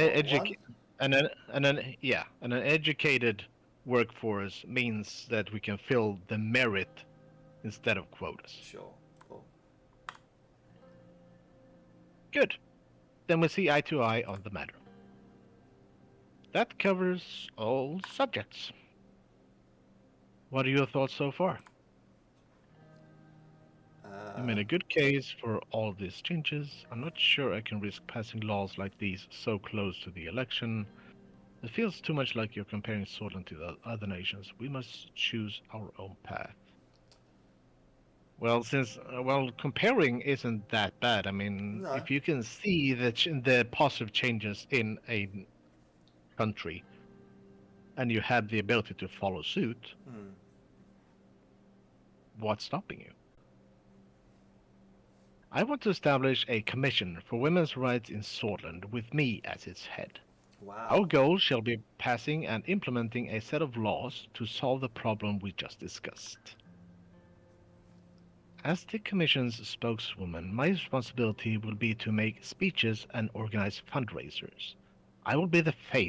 educated workforce means that we can fill the merit instead of quotas. Sure. Cool. Good. then we see eye to eye on the matter. That covers all subjects. What are your thoughts so far? You made a good case for all of these changes. I'm not sure I can risk passing laws like these so close to the election. It feels too much like you're comparing Scotland to the other nations. We must choose our own path. Well, comparing isn't that bad. I mean, No. if you can see the positive changes in a country, and you have the ability to follow suit, what's stopping you? I want to establish a commission for women's rights in Scotland with me as its head. Wow. Our goal shall be passing and implementing a set of laws to solve the problem we just discussed. As the Commission's spokeswoman, my responsibility will be to make speeches and organize fundraisers. I will be the face